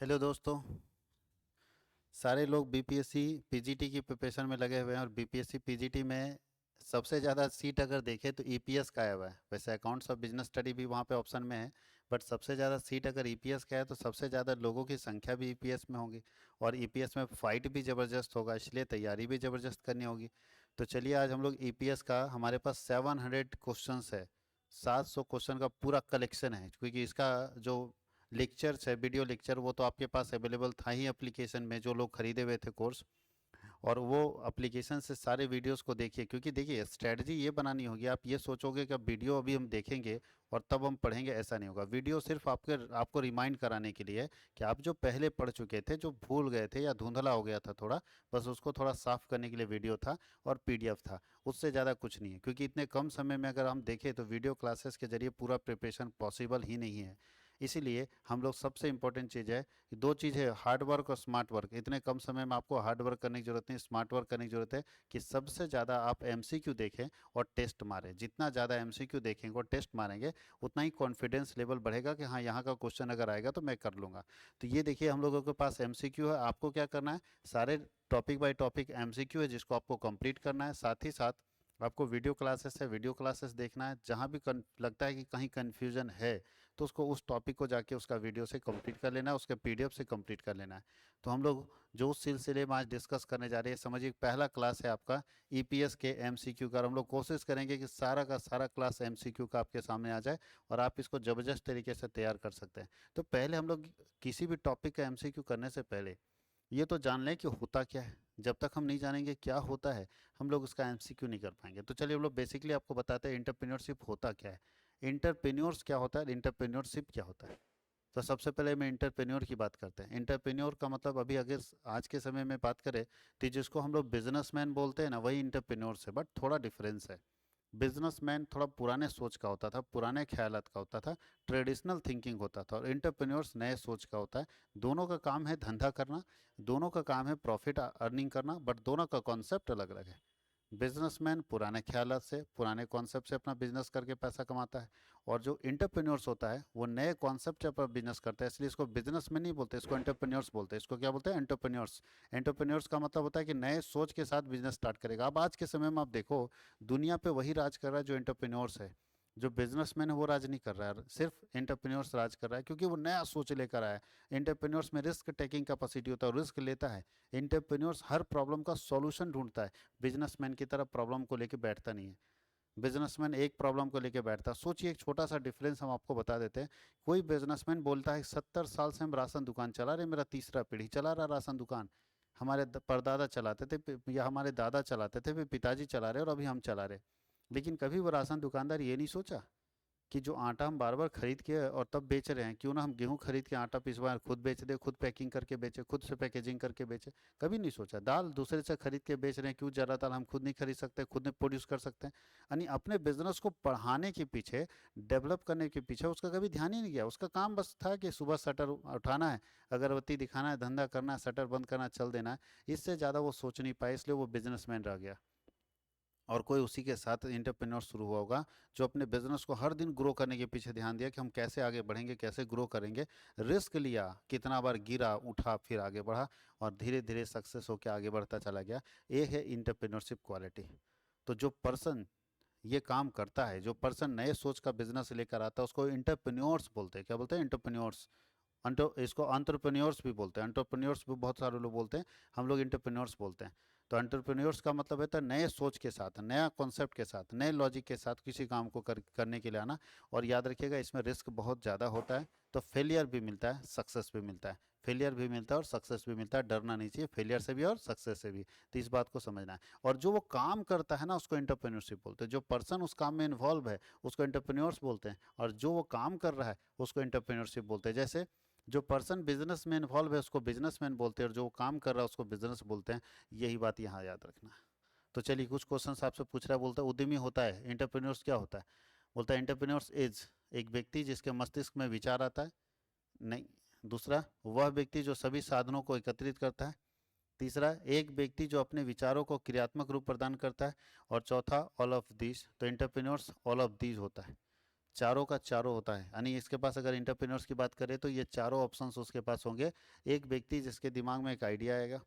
Hello दोस्तों। सारे लोग बीपीएससी पीजीटी की प्रिपरेशन में लगे हुए हैं और बीपीएससी पीजीटी में सबसे ज़्यादा सीट अगर देखें तो ईपीएस का आया हुआ है। वैसे अकाउंट्स और बिजनेस स्टडी भी वहाँ पे ऑप्शन में है, बट सबसे ज़्यादा सीट अगर ईपीएस का है तो सबसे ज़्यादा लोगों की संख्या भी ईपीएस में होगी। और ईपीएस में फाइट भी ज़बरदस्त होगा, इसलिए तैयारी भी ज़बरदस्त करनी होगी। तो चलिए आज हम लोग ईपीएस का, हमारे पास 700 क्वेश्चंस है, 700 क्वेश्चन का पूरा कलेक्शन है। क्योंकि इसका जो लेक्चर्स है, वीडियो लेक्चर, वो तो आपके पास अवेलेबल था ही एप्लीकेशन में, जो लोग खरीदे हुए थे कोर्स। और वो एप्लीकेशन से सारे वीडियोस को देखिए। क्योंकि देखिए स्ट्रेटजी ये बनानी होगी, आप ये सोचोगे कि अब वीडियो अभी हम देखेंगे और तब हम पढ़ेंगे, ऐसा नहीं होगा। वीडियो सिर्फ आपको रिमाइंड कराने के लिए है कि आप जो पहले पढ़ चुके थे, जो भूल गए थे या धुंधला हो गया था थोड़ा, बस उसको थोड़ा साफ करने के लिए वीडियो था और पीडीएफ था। उससे ज़्यादा कुछ नहीं है। क्योंकि इतने कम समय में अगर हम देखें तो वीडियो क्लासेस के जरिए पूरा प्रिपरेशन पॉसिबल ही नहीं है। इसीलिए हम लोग, सबसे इंपॉर्टेंट चीज़ है कि दो चीज़ है, हार्ड वर्क और स्मार्ट वर्क। इतने कम समय में आपको हार्ड वर्क करने की जरूरत नहीं, स्मार्ट वर्क करने की जरूरत है कि सबसे ज़्यादा आप एमसीक्यू देखें और टेस्ट मारें। जितना ज़्यादा एमसीक्यू देखेंगे और टेस्ट मारेंगे, उतना ही कॉन्फिडेंस लेवल बढ़ेगा कि हाँ, यहाँ का क्वेश्चन अगर आएगा तो मैं कर लूँगा। तो ये देखिए, हम लोगों के पास एमसीक्यू है। आपको क्या करना है, सारे टॉपिक बाय टॉपिक एमसीक्यू है जिसको आपको कंप्लीट करना है। साथ ही साथ आपको वीडियो क्लासेस है, वीडियो क्लासेस देखना है। जहाँ भी लगता है कि कहीं कन्फ्यूजन है तो उसको, उस टॉपिक को जाके उसका वीडियो से कंप्लीट कर लेना है, उसके पीडीएफ से कंप्लीट कर लेना है। तो हम लोग जो उस सिलसिले में आज डिस्कस करने जा रहे हैं, समझिए पहला क्लास है आपका ईपीएस के एमसीक्यू का। और हम लोग कोशिश करेंगे कि सारा का सारा क्लास एमसीक्यू का आपके सामने आ जाए और आप इसको ज़बरदस्त तरीके से तैयार कर सकते हैं। तो पहले हम लोग किसी भी टॉपिक का एमसीक्यू करने से पहले ये तो जान लें कि होता क्या है। जब तक हम नहीं जानेंगे क्या होता है, हम लोग उसका एमसीक्यू नहीं कर पाएंगे। तो चलिए हम लोग बेसिकली आपको बताते हैं इंटरप्रेन्योरशिप होता क्या है, इंटरप्रेन्योर्स क्या होता है, इंटरप्रेन्योरशिप क्या होता है। तो सबसे पहले मैं इंटरप्रेन्योर की बात करते हैं। इंटरप्रेन्योर का मतलब, अभी अगर आज के समय में बात करें तो जिसको हम लोग बिजनेसमैन बोलते हैं ना, वही इंटरप्रेन्योर्स है, बट थोड़ा डिफरेंस है। बिजनेसमैन थोड़ा पुराने सोच का होता था, पुराने ख्यालात का होता था, ट्रेडिशनल थिंकिंग होता था। और इंटरप्रेन्योर्स नए सोच का होता है। दोनों का काम है धंधा करना, दोनों का काम है प्रॉफिट अर्निंग करना, बट दोनों का कॉन्सेप्ट अलग अलग है। बिजनेसमैन पुराने ख्यालात से, पुराने कॉन्सेप्ट से अपना बिजनेस करके पैसा कमाता है। और जो इंटरप्रेन्योर्स होता है वो नए कॉन्सेप्ट से अपना बिजनेस करता है। इसलिए इसको बिजनेसमैन नहीं बोलते, इसको इंटरप्रेन्योर्स बोलते हैं। इसको क्या बोलते हैं, एंटरप्रेन्योर्स। एंटरप्रेन्योर्स का मतलब होता है कि नए सोच के साथ बिजनेस स्टार्ट करेगा। अब आज के समय में आप देखो, दुनिया पे वही राज कर रहा है जो एंटरप्रेन्योर्स है। जो बिजनेसमैन है वो राज नहीं कर रहा है, सिर्फ एंटरप्रेन्योर्स राज कर रहा है, क्योंकि वो नया सोच लेकर आया है। एंटरप्रेन्योर्स में रिस्क टेकिंग कैपेसिटी होता है, रिस्क लेता है। एंटरप्रेन्योर्स हर प्रॉब्लम का सॉल्यूशन ढूंढता है, बिजनेसमैन की तरह प्रॉब्लम को लेकर बैठता नहीं है। बिजनेसमैन एक प्रॉब्लम को लेकर बैठता है। सोचिए, एक छोटा सा डिफरेंस हम आपको बता देते हैं। कोई बिजनेसमैन बोलता है 70 साल से हम राशन दुकान चला रहे, मेरा तीसरा पीढ़ी चला रहा राशन दुकान, हमारे परदादा चलाते थे, या हमारे दादा चलाते थे, फिर पिताजी चला रहे और अभी हम चला रहे। लेकिन कभी वो राशन दुकानदार ये नहीं सोचा कि जो आटा हम बार बार खरीद के और तब बेच रहे हैं, क्यों ना हम गेहूं खरीद के आटा पिसवाएं, खुद बेच दे, खुद पैकिंग करके बेचे, खुद से पैकेजिंग करके बेचे। कभी नहीं सोचा। दाल दूसरे से खरीद के बेच रहे हैं, क्यों जरा दाल हम खुद नहीं खरीद सकते, खुद नहीं प्रोड्यूस कर सकते हैं। यानी अपने बिजनेस को बढ़ाने के पीछे, डेवलप करने के पीछे उसका कभी ध्यान ही नहीं गया। उसका काम बस था कि सुबह शटर उठाना है, अगरबत्ती दिखाना है, धंधा करना है, शटर बंद करना, चल देना है। इससे ज़्यादा वो सोच नहीं पाए, इसलिए वो बिजनेसमैन रह गया। और कोई उसी के साथ इंटरप्रेन्योर शुरू हुआ होगा जो अपने बिजनेस को हर दिन ग्रो करने के पीछे ध्यान दिया कि हम कैसे आगे बढ़ेंगे, कैसे ग्रो करेंगे। रिस्क लिया, कितना बार गिरा, उठा, फिर आगे बढ़ा और धीरे धीरे सक्सेस होकर आगे बढ़ता चला गया। ये है इंटरप्रेन्योरशिप क्वालिटी। तो जो पर्सन ये काम करता है, जो पर्सन नए सोच का बिजनेस लेकर आता है, उसको इंटरप्रेन्योर्स बोलते हैं। क्या बोलते हैं, इंटरप्रेन्योर्स। इसको एंटरप्रेन्योर्स भी बोलते हैं, एंटरप्रेन्योर्स भी बहुत सारे लोग बोलते हैं, हम लोग इंटरप्रेन्योर्स बोलते हैं। तो एंटरप्रेन्योर्स का मतलब है तो नए सोच के साथ, नया कॉन्सेप्ट के साथ, नए लॉजिक के साथ किसी काम को करने के लिए आना। और याद रखिएगा, इसमें रिस्क बहुत ज़्यादा होता है। तो फेलियर भी मिलता है, सक्सेस भी मिलता है। फेलियर भी मिलता है और सक्सेस भी मिलता है। डरना नहीं चाहिए फेलियर से भी और सक्सेस से भी। तो इस बात को समझना है। और जो वो काम करता है ना, उसको इंटरप्रेन्योरशिप बोलते हैं। जो पर्सन उस काम में इन्वॉल्व है उसको इंटरप्रेन्योर्स बोलते हैं, और जो वो काम कर रहा है उसको इंटरप्रेन्योरशिप बोलते हैं। जैसे जो पर्सन बिजनेस में इन्वॉल्व है उसको बिजनेसमैन बोलते हैं, और जो काम कर रहा है उसको बिजनेस बोलते हैं। यही बात यहाँ याद रखना। तो चलिए कुछ क्वेश्चन आपसे पूछ रहा है। बोलता है उद्यमी होता है, इंटरप्रेन्योर्स क्या होता है। बोलता है इंटरप्रेन्योर्स इज, एक व्यक्ति जिसके मस्तिष्क में विचार आता है। नहीं। दूसरा, वह व्यक्ति जो सभी साधनों को एकत्रित करता है। तीसरा, एक व्यक्ति जो अपने विचारों को क्रियात्मक रूप प्रदान करता है। और चौथा, ऑल ऑफ दीज। तो इंटरप्रेन्योर्स ऑल ऑफ दीज होता है। चारों का चारों होता है, यानी इसके पास अगर इंटरप्रेन्योर्स की बात करें तो ये चारों ऑप्शंस उसके पास होंगे। एक व्यक्ति जिसके दिमाग में एक आइडिया आएगा,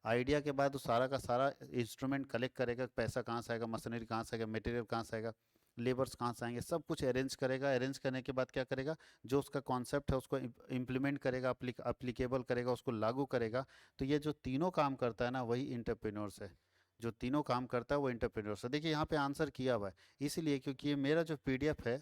आइडिया के बाद वो सारा का सारा इंस्ट्रूमेंट कलेक्ट करेगा, पैसा कहाँ से आएगा, मशीनरी कहाँ से आएगा, मटेरियल कहाँ से आएगा, लेबर्स कहाँ से आएंगे, सब कुछ अरेंज करेगा। अरेंज करने के बाद क्या करेगा, जो उसका कॉन्सेप्ट है उसको इम्प्लीमेंट करेगा, अप्लीकेबल करेगा, उसको लागू करेगा। तो ये जो तीनों काम करता है ना, वही इंटरप्रेन्योर्स है। जो तीनों काम करता है वो इंटरप्रेन्योर्स है। देखिए यहाँ पे आंसर किया हुआ है, इसीलिए क्योंकि ये मेरा जो पीडीएफ है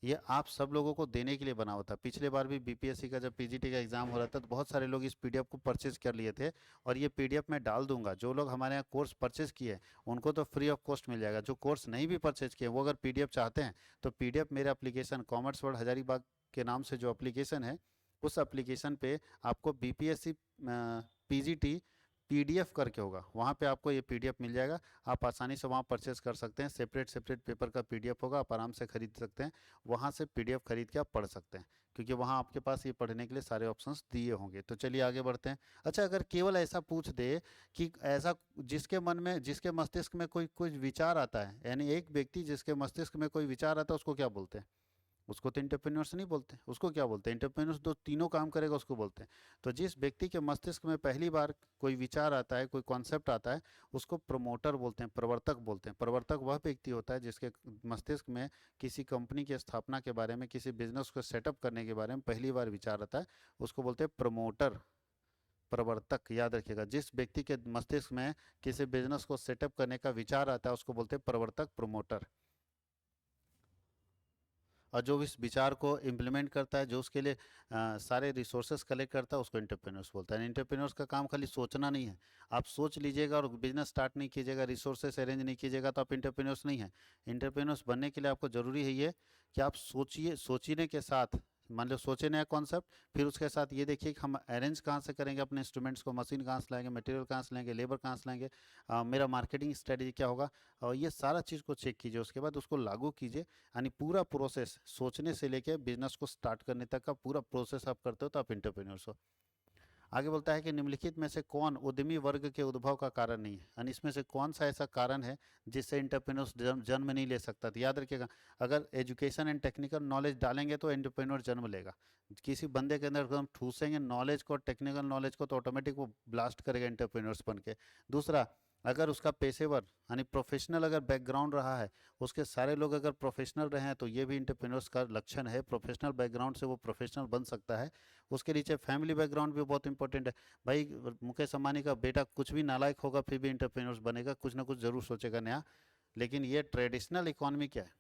ये आप सब लोगों को देने के लिए बना हुआ था। पिछले बार भी बीपीएससी का जब पीजीटी का एग्जाम हो रहा था तो बहुत सारे लोग इस पीडीएफ को परचेज कर लिए थे, और ये पीडीएफ मैं डाल दूंगा। जो लोग हमारे यहाँ कोर्स परचेज किए उनको तो फ्री ऑफ कॉस्ट मिल जाएगा। जो कोर्स नहीं भी परचेज किए वो अगर पीडीएफ चाहते हैं तो पीडीएफ मेरे एप्लीकेशन कॉमर्स वर्ल्ड हजारीबाग के नाम से जो एप्लीकेशन है, उस एप्लीकेशन पे आपको बीपीएससी पीजीटी पीडीएफ करके होगा, वहाँ पे आपको ये पीडीएफ मिल जाएगा। आप आसानी से वहाँ परचेस कर सकते हैं। सेपरेट सेपरेट पेपर का पीडीएफ होगा, आप आराम से खरीद सकते हैं। वहाँ से पीडीएफ खरीद के आप पढ़ सकते हैं, क्योंकि वहाँ आपके पास ये पढ़ने के लिए सारे ऑप्शंस दिए होंगे। तो चलिए आगे बढ़ते हैं। अच्छा, अगर केवल ऐसा पूछ दे कि ऐसा जिसके मन में, जिसके मस्तिष्क में कोई कुछ विचार आता है, यानी एक व्यक्ति जिसके मस्तिष्क में कोई विचार आता है, उसको क्या बोलते हैं? उसको तो इंटरप्रेन्योर्स नहीं बोलते, उसको क्या बोलते हैं? इंटरप्रेन्योर्स जो तीनों काम करेगा उसको बोलते हैं। तो जिस व्यक्ति के मस्तिष्क में पहली बार कोई विचार आता है, कोई कॉन्सेप्ट आता है, उसको प्रमोटर बोलते हैं, प्रवर्तक बोलते हैं। प्रवर्तक वह व्यक्ति होता है जिसके मस्तिष्क में किसी कंपनी की स्थापना के बारे में, किसी बिजनेस को सेटअप करने के बारे में पहली बार विचार आता है, उसको बोलते हैं प्रमोटर, प्रवर्तक। याद रखिएगा, जिस व्यक्ति के मस्तिष्क में किसी बिजनेस को सेटअप करने का विचार आता है उसको बोलते हैं प्रवर्तक, प्रमोटर। और जो इस विचार को इम्प्लीमेंट करता है, जो उसके लिए सारे रिसोर्सेस कलेक्ट करता है, उसको इंटरप्रेन्योर्स बोलता है। इंटरप्रेन्योर्स का काम खाली सोचना नहीं है। आप सोच लीजिएगा और बिजनेस स्टार्ट नहीं कीजिएगा, रिसोर्सेस अरेंज नहीं कीजिएगा, तो आप इंटरप्रेन्योर्स नहीं है। इंटरप्रेन्योर्स बनने के लिए आपको जरूरी है ये कि आप सोचिए, सोचने के साथ मान लो सोचे नया कॉन्सेप्ट, फिर उसके साथ ये देखिए कि हम अरेंज कहाँ से करेंगे अपने इंस्ट्रूमेंट्स को, मशीन कहाँ से लाएंगे, मटेरियल कहाँ से लाएंगे, लेबर कहाँ से लाएंगे, मेरा मार्केटिंग स्ट्रेटजी क्या होगा, और ये सारा चीज़ को चेक कीजिए। उसके बाद उसको लागू कीजिए। यानी पूरा प्रोसेस सोचने से लेके बिजनेस को स्टार्ट करने तक का पूरा प्रोसेस आप करते हो, तो आप इंटरप्रेन्योर्स हो। आगे बोलता है कि निम्नलिखित में से कौन उद्यमी वर्ग के उद्भव का कारण नहीं है, यानी इसमें से कौन सा ऐसा कारण है जिससे इंटरप्रेन्योर्स जन्म नहीं ले सकता। तो याद रखिएगा, अगर एजुकेशन एंड टेक्निकल नॉलेज डालेंगे तो एंटरप्रेन्योर जन्म लेगा। किसी बंदे के अंदर हम ठूसेंगे नॉलेज को, टेक्निकल नॉलेज को, तो ऑटोमेटिक वो ब्लास्ट करेगा इंटरप्रेन्योर्स बन के। दूसरा, अगर उसका पेशेवर यानी प्रोफेशनल अगर बैकग्राउंड रहा है, उसके सारे लोग अगर प्रोफेशनल रहे हैं, तो ये भी इंटरप्रेन्योर्स का लक्षण है। प्रोफेशनल बैकग्राउंड से वो प्रोफेशनल बन सकता है। उसके नीचे फैमिली बैकग्राउंड भी बहुत इंपॉर्टेंट है। भाई मुकेश अंबानी का बेटा कुछ भी नालायक होगा फिर भी इंटरप्रेन्योर्स बनेगा, कुछ ना कुछ जरूर सोचेगा नया। लेकिन ये ट्रेडिशनल इकोनॉमी क्या है,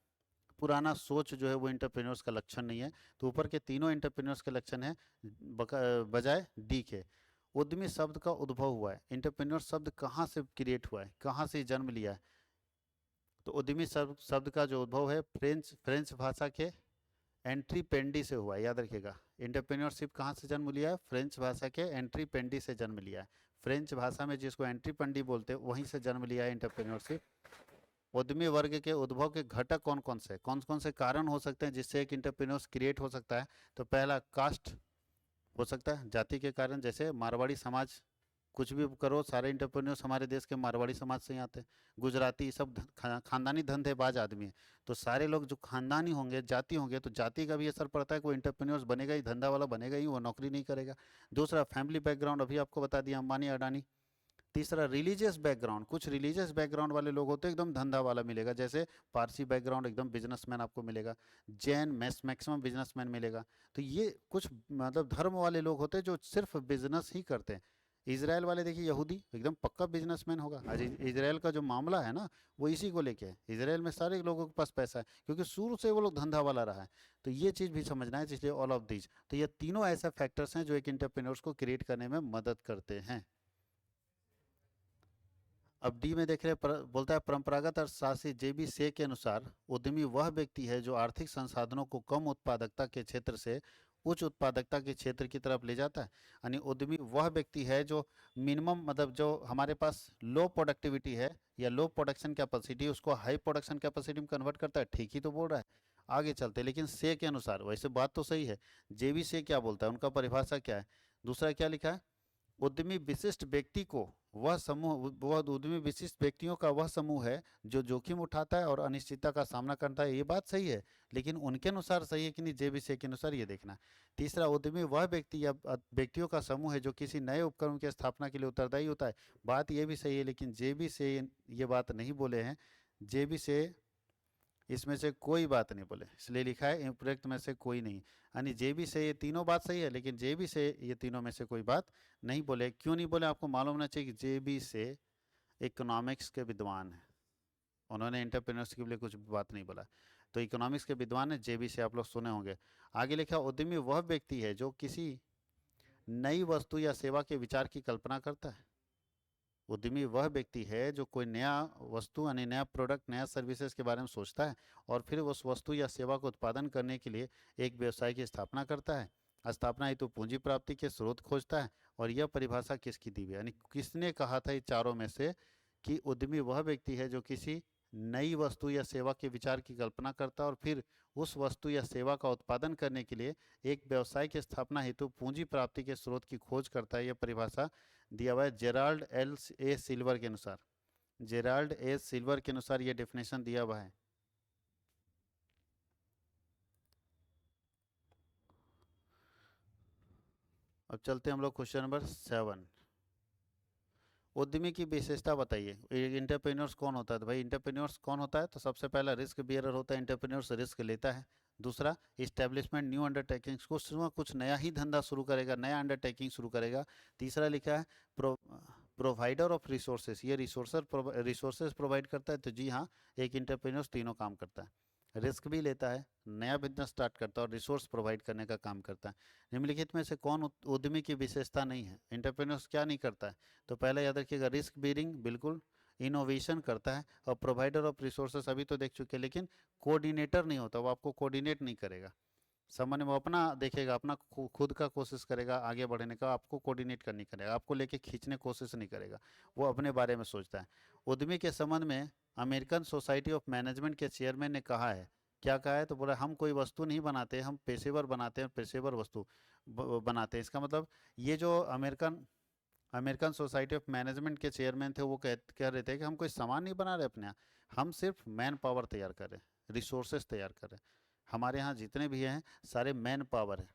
पुराना सोच जो है वो इंटरप्रेन्योर्स का लक्षण नहीं है। तो ऊपर के तीनों इंटरप्रेन्योर्स के लक्षण है बजाय डी के। उद्यमी शब्द का उद्भव हुआ है, इंटरप्रेन्योर शब्द कहाँ से क्रिएट हुआ है, कहाँ से जन्म लिया है? तो उद्यमी शब्द शब्द का जो उद्भव है फ्रेंच भाषा के एंट्री पेंडी से हुआ है। याद रखिएगा, एंटरप्रेन्योरशिप कहाँ से जन्म लिया है? फ्रेंच भाषा के एंट्री पेंडी से जन्म लिया है। फ्रेंच भाषा में जिसको एंट्री पेंडी बोलते हैं, वहीं से जन्म लिया है इंटरप्रेन्योरशिप। उद्यमी वर्ग के उद्भव के घटक कौन कौन से कारण हो सकते हैं जिससे एक इंटरप्रेन्योर्स क्रिएट हो सकता है? तो पहला, कास्ट हो सकता है, जाति के कारण। जैसे मारवाड़ी समाज, कुछ भी करो, सारे इंटरप्रेन्योर्स हमारे देश के मारवाड़ी समाज से ही आते हैं। गुजराती, सब खानदानी धंधेबाज आदमी है। तो सारे लोग जो खानदानी होंगे, जाति होंगे, तो जाति का भी असर पड़ता है कि वो इंटरप्रेन्योर्स बनेगा ही, धंधा वाला बनेगा ही, वो नौकरी नहीं करेगा। दूसरा, फैमिली बैकग्राउंड, अभी आपको बता दिया, अंबानी अडानी। तीसरा, रिलीजियस बैकग्राउंड, कुछ रिलीजियस बैकग्राउंड वाले लोग होते हैं एकदम धंधा वाला मिलेगा, जैसे पारसी बैकग्राउंड एकदम बिजनेसमैन आपको मिलेगा, जैन मैक्सिमम बिजनेसमैन मिलेगा। तो ये कुछ मतलब धर्म वाले लोग होते हैं जो सिर्फ बिजनेस ही करते हैं। इजराइल वाले देखिए, यहूदी एकदम पक्का बिजनेसमैन होगा। आज इजराइल का जो मामला है ना, वो इसी को लेके है। इजराइल में सारे लोगों के पास पैसा है, क्योंकि शुरू से वो लोग धंधा वाला रहा है। तो ये चीज़ भी समझना है, इसलिए ऑल ऑफ दीज। तो ये तीनों ऐसे फैक्टर्स हैं जो एक इंटरप्रेन्योर्स को क्रिएट करने में मदद करते हैं। अब डी में देख रहे हैं, बोलता है परंपरागत अर्थशास्त्री जेबी से के अनुसार उद्यमी वह व्यक्ति है जो आर्थिक संसाधनों को कम उत्पादकता के क्षेत्र से उच्च उत्पादकता के क्षेत्र की तरफ ले जाता है। यानी उद्यमी वह व्यक्ति है जो मिनिमम, मतलब जो हमारे पास लो प्रोडक्टिविटी है या लो प्रोडक्शन कैपेसिटी, उसको हाई प्रोडक्शन कैपेसिटी में कन्वर्ट करता है। ठीक ही तो बोल रहा है। आगे चलते, लेकिन से के अनुसार, वैसे बात तो सही है। जेबी से क्या बोलता है, उनका परिभाषा क्या है? दूसरा क्या लिखा है? उद्यमी विशिष्ट व्यक्ति को वह समूह, वह उद्यमी विशिष्ट व्यक्तियों का वह समूह है जो जोखिम उठाता है और अनिश्चितता का सामना करता है। ये बात सही है, लेकिन उनके अनुसार सही है कि नहीं, जेबीसी के अनुसार ये देखना। तीसरा, उद्यमी वह व्यक्ति या व्यक्तियों का समूह है जो किसी नए उपकरण की स्थापना के लिए उत्तरदायी होता है। बात ये भी सही है, लेकिन जेबी से ये बात नहीं बोले हैं। जेबी से इसमें से कोई बात नहीं बोले, इसलिए लिखा है उपरोक्त में से कोई नहीं। यानी जेबी से ये तीनों बात सही है, लेकिन जेबी से ये तीनों में से कोई बात नहीं बोले। क्यों नहीं बोले, आपको मालूम होना चाहिए कि जेबी से इकोनॉमिक्स के विद्वान हैं, उन्होंने एंटरप्रेन्योर्स के लिए कुछ बात नहीं बोला। तो इकोनॉमिक्स के विद्वान है, जेबी से आप लोग सुने होंगे। आगे लिखा, उद्यमी वह व्यक्ति है जो किसी नई वस्तु या सेवा के विचार की कल्पना करता है। उद्यमी वह व्यक्ति है जो कोई नया वस्तु यानी नया प्रोडक्ट, नया सर्विसेज के बारे में सोचता है और फिर उस वस्तु या सेवा को उत्पादन करने के लिए एक व्यवसाय की स्थापना करता है। स्थापना हेतु पूंजी प्राप्ति के स्रोत खोजता है। और यह परिभाषा किसकी दी हुई है, यानी किसने कहा था ये चारों में से कि उद्यमी वह व्यक्ति है जो किसी नई वस्तु या सेवा के विचार की कल्पना करता है और फिर उस वस्तु या सेवा का उत्पादन करने के लिए एक व्यवसाय की स्थापना हेतु पूंजी प्राप्ति के स्रोत की खोज करता है। यह परिभाषा दिया हुआ है जेराल्ड एल ए सिल्वर के अनुसार। जेराल्ड ए सिल्वर के अनुसार ये डेफिनेशन दिया हुआ है। अब चलते हैं हम लोग क्वेश्चन नंबर 7। उद्यमी की विशेषता बताइए। इंटरप्रेन्योर्स कौन होता है, तो भाई इंटरप्रेन्योर्स कौन होता है, तो सबसे पहला रिस्क बियरर होता है। इंटरप्रेन्योर्स रिस्क लेता है। दूसरा, इस्टेब्लिशमेंट न्यू अंडरटेकिंग्स, कुछ नया ही धंधा शुरू करेगा, नया अंडरटेकिंग शुरू करेगा। तीसरा लिखा है प्रोवाइडर ऑफ रिसोर्सेज, ये रिसोर्सेज प्रोवाइड करता है। तो जी हाँ, एक इंटरप्रेन्योर्स तीनों काम करता है, रिस्क भी लेता है, नया बिजनेस स्टार्ट करता है और रिसोर्स प्रोवाइड करने का काम करता है। निम्नलिखित में से कौन उद्यमी की विशेषता नहीं है। इंटरप्रेन्योर्स क्या नहीं करता है, तो पहले याद रखिएगा रिस्क बेयरिंग, बिल्कुल। इनोवेशन करता है और प्रोवाइडर ऑफ रिसोर्सेस अभी तो देख चुके हैं, लेकिन कोऑर्डिनेटर नहीं होता, वो आपको कोऑर्डिनेट नहीं करेगा। सामान्य वो अपना देखेगा, अपना खुद का कोशिश करेगा आगे बढ़ने का, आपको कोऑर्डिनेट करनी करेगा, आपको लेके खींचने कोशिश नहीं करेगा, वो अपने बारे में सोचता है। उद्यमी के संबंध में अमेरिकन सोसाइटी ऑफ मैनेजमेंट के चेयरमैन ने कहा है, क्या कहा है, तो बोला हम कोई वस्तु नहीं बनाते, हम पेशेवर बनाते हैं, पेशेवर वस्तु बनाते हैं। इसका मतलब ये जो American American society of management के चेयरमैन थे, वो कह रहे थे कि हम कोई सामान नहीं बना रहे अपने यहाँ, हम सिर्फ मैन पावर तैयार कर रहे हैं, रिसोर्सेज तैयार कर रहे हैं। हमारे यहाँ जितने भी हैं सारे मैन पावर है,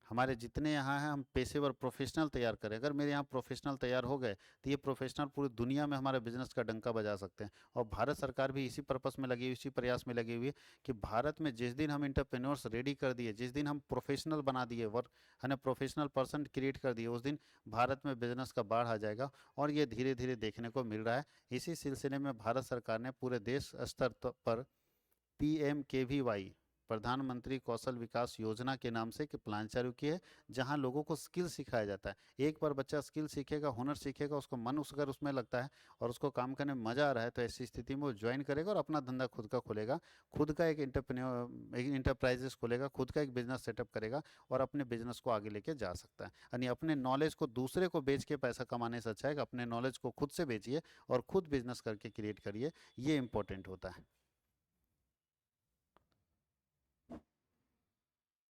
हमारे जितने यहाँ हैं हम पेशेवर प्रोफेशनल तैयार करें। अगर मेरे यहाँ प्रोफेशनल तैयार हो गए तो ये प्रोफेशनल पूरी दुनिया में हमारे बिजनेस का डंका बजा सकते हैं। और भारत सरकार भी इसी पर्पस में लगी हुई, इसी प्रयास में लगी हुई है कि भारत में जिस दिन हम इंटरप्रेन्योर्स रेडी कर दिए, जिस दिन हम प्रोफेशनल बना दिए, वर्क है ना, प्रोफेशनल पर्सन क्रिएट कर दिए, उस दिन भारत में बिजनेस का बाढ़ आ जाएगा। और ये धीरे धीरे देखने को मिल रहा है। इसी सिलसिले में भारत सरकार ने पूरे देश स्तर पर PMKVY, प्रधानमंत्री कौशल विकास योजना के नाम से एक प्लान चालू किया है, जहां लोगों को स्किल सिखाया जाता है। एक बार बच्चा स्किल सीखेगा, हुनर सीखेगा, उसको मन अगर उसमें लगता है और उसको काम करने में मजा आ रहा है, तो ऐसी स्थिति में वो ज्वाइन करेगा और अपना धंधा खुद का खोलेगा, खुद का एक इंटरप्राइजेस खोलेगा, खुद का एक बिजनेस सेटअप करेगा और अपने बिजनेस को आगे लेके जा सकता है। यानी अपने नॉलेज को दूसरे को बेच के पैसा कमाने से अच्छा है कि अपने नॉलेज को खुद से बेचिए और खुद बिजनेस करके क्रिएट करिए, ये इंपॉर्टेंट होता है।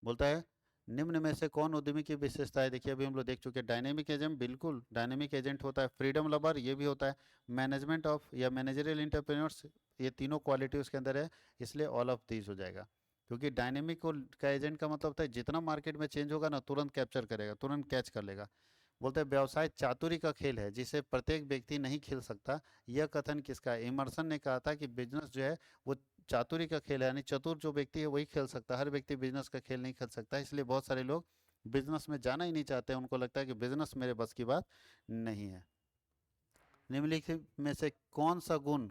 बोलता है निम्न में से कौन उद्यमी की विशेषता है। देखिए अभी हम लोग देख चुके हैं, डायनेमिक एजेंट, बिल्कुल डायनेमिक एजेंट होता है, फ्रीडम लवर ये भी होता है, मैनेजमेंट ऑफ या मैनेजरियल इंटरप्रेन्योर्स, ये तीनों क्वालिटी उसके अंदर है, इसलिए ऑल ऑफ दीज हो जाएगा। क्योंकि डायनेमिक का एजेंट का मतलब होता है जितना मार्केट में चेंज होगा ना तुरंत कैप्चर करेगा, तुरंत कैच कर लेगा। बोलते हैं व्यवसाय चातुरी का खेल है जिसे प्रत्येक व्यक्ति नहीं खेल सकता। यह कथन किसका है, इमर्सन ने कहा था कि बिजनेस जो है वो चातुरी का खेल है, यानी चतुर जो व्यक्ति है वही खेल सकता है, हर व्यक्ति बिजनेस का खेल नहीं खेल सकता। इसलिए बहुत सारे लोग बिजनेस में जाना ही नहीं चाहते, उनको लगता है कि बिजनेस मेरे बस की बात नहीं है। निम्नलिखित में से कौन सा गुण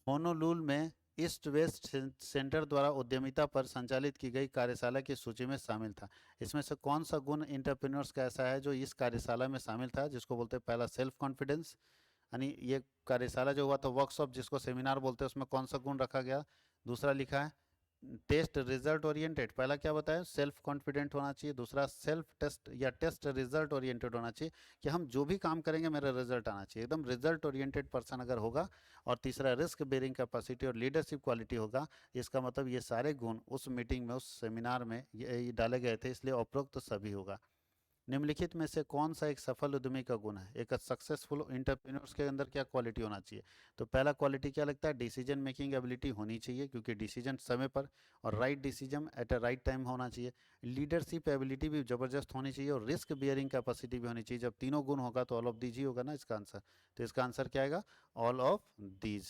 होनोलुलु में ईस्ट वेस्ट सेंटर द्वारा उद्यमिता पर संचालित की गई कार्यशाला की सूची में शामिल था। इसमें से कौन सा गुण इंटरप्रेन्योर्स का ऐसा है जो इस कार्यशाला में शामिल था, जिसको बोलते हैं पहला सेल्फ कॉन्फिडेंस, यानी ये कार्यशाला जो हुआ था, वर्कशॉप जिसको सेमिनार बोलते हैं, उसमें कौन सा गुण रखा गया। दूसरा लिखा है टेस्ट रिजल्ट ओरिएंटेड, पहला क्या बताया, सेल्फ कॉन्फिडेंट होना चाहिए। दूसरा सेल्फ टेस्ट या टेस्ट रिजल्ट ओरिएंटेड होना चाहिए कि हम जो भी काम करेंगे मेरा रिजल्ट आना चाहिए, एकदम रिजल्ट ओरिएंटेड पर्सन अगर होगा। और तीसरा रिस्क बेयरिंग कैपेसिटी और लीडरशिप क्वालिटी होगा। इसका मतलब ये सारे गुण उस मीटिंग में, उस सेमिनार में ये डाले गए थे, इसलिए उपरोक्त सभी होगा। निम्नलिखित में से कौन सा एक सफल उद्यमी का गुण है? एक सक्सेसफुल एंटरप्रेन्योर्स के अंदर क्या क्वालिटी होना चाहिए? तो पहला क्वालिटी क्या लगता है? डिसीजन मेकिंग एबिलिटी होनी चाहिए, क्योंकि डिसीजन समय पर और right decision at a right time होना चाहिए। लीडरशिप एबिलिटी भी जबरदस्त होनी चाहिए और रिस्क बियरिंग कैपेसिटी भी होनी चाहिए। जब तीनों गुण होगा तो ऑल ऑफ दीज ही होगा ना इसका आंसर। तो इसका आंसर क्या आएगा? All of these.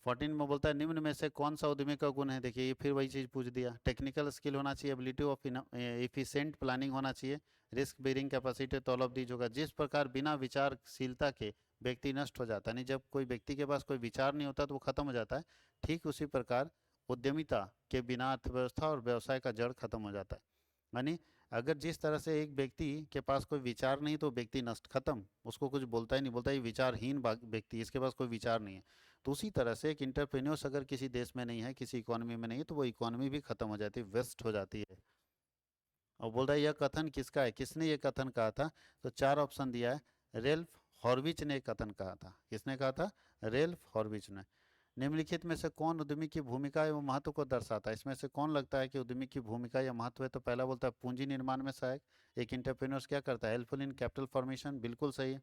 14 में बोलता है निम्न में से कौन सा उद्यमी का गुण है? देखिए ये फिर वही चीज़ पूछ दिया। टेक्निकल स्किल होना चाहिए, एबिलिटी ऑफ इफिशिएंट प्लानिंग होना चाहिए, रिस्क बेयरिंग कैपेसिटी, तो ऑल ऑफ दीज होगा। जिस प्रकार बिना विचारशीलता के व्यक्ति नष्ट हो जाता है, नहीं जब कोई व्यक्ति के पास कोई विचार नहीं होता तो वो खत्म हो जाता है, ठीक उसी प्रकार उद्यमिता के बिना अर्थव्यवस्था और व्यवसाय का जड़ खत्म हो जाता है। यानी अगर जिस तरह से एक व्यक्ति के पास कोई विचार नहीं तो व्यक्ति नष्ट, खत्म, उसको कुछ बोलता ही नहीं, बोलता ये विचारहीन व्यक्ति, इसके पास कोई विचार नहीं है। तो उसी तरह से एक इंटरप्रेन्योर्स अगर किसी देश में नहीं है, किसी इकोनॉमी में नहीं है, तो वो इकोनॉमी भी खत्म हो जाती है, वेस्ट हो जाती है। और बोल रहा है यह कथन किसका है? किसने ये कथन कहा था? तो चार ऑप्शन दिया है। रेल्फ हॉर्विच ने कथन कहा था। किसने कहा था? रेल्फ हॉर्विच ने। निम्नलिखित में से कौन उद्यमी की भूमिका एवं महत्व को दर्शाता है? इसमें से कौन लगता है कि उद्यमी की भूमिका या महत्व है? तो पहला बोलता है पूंजी निर्माण में सहायक। एक इंटरप्रेन्योर्स क्या करता है? हेल्पफुल इन कैपिटल फॉर्मेशन, बिल्कुल सही है।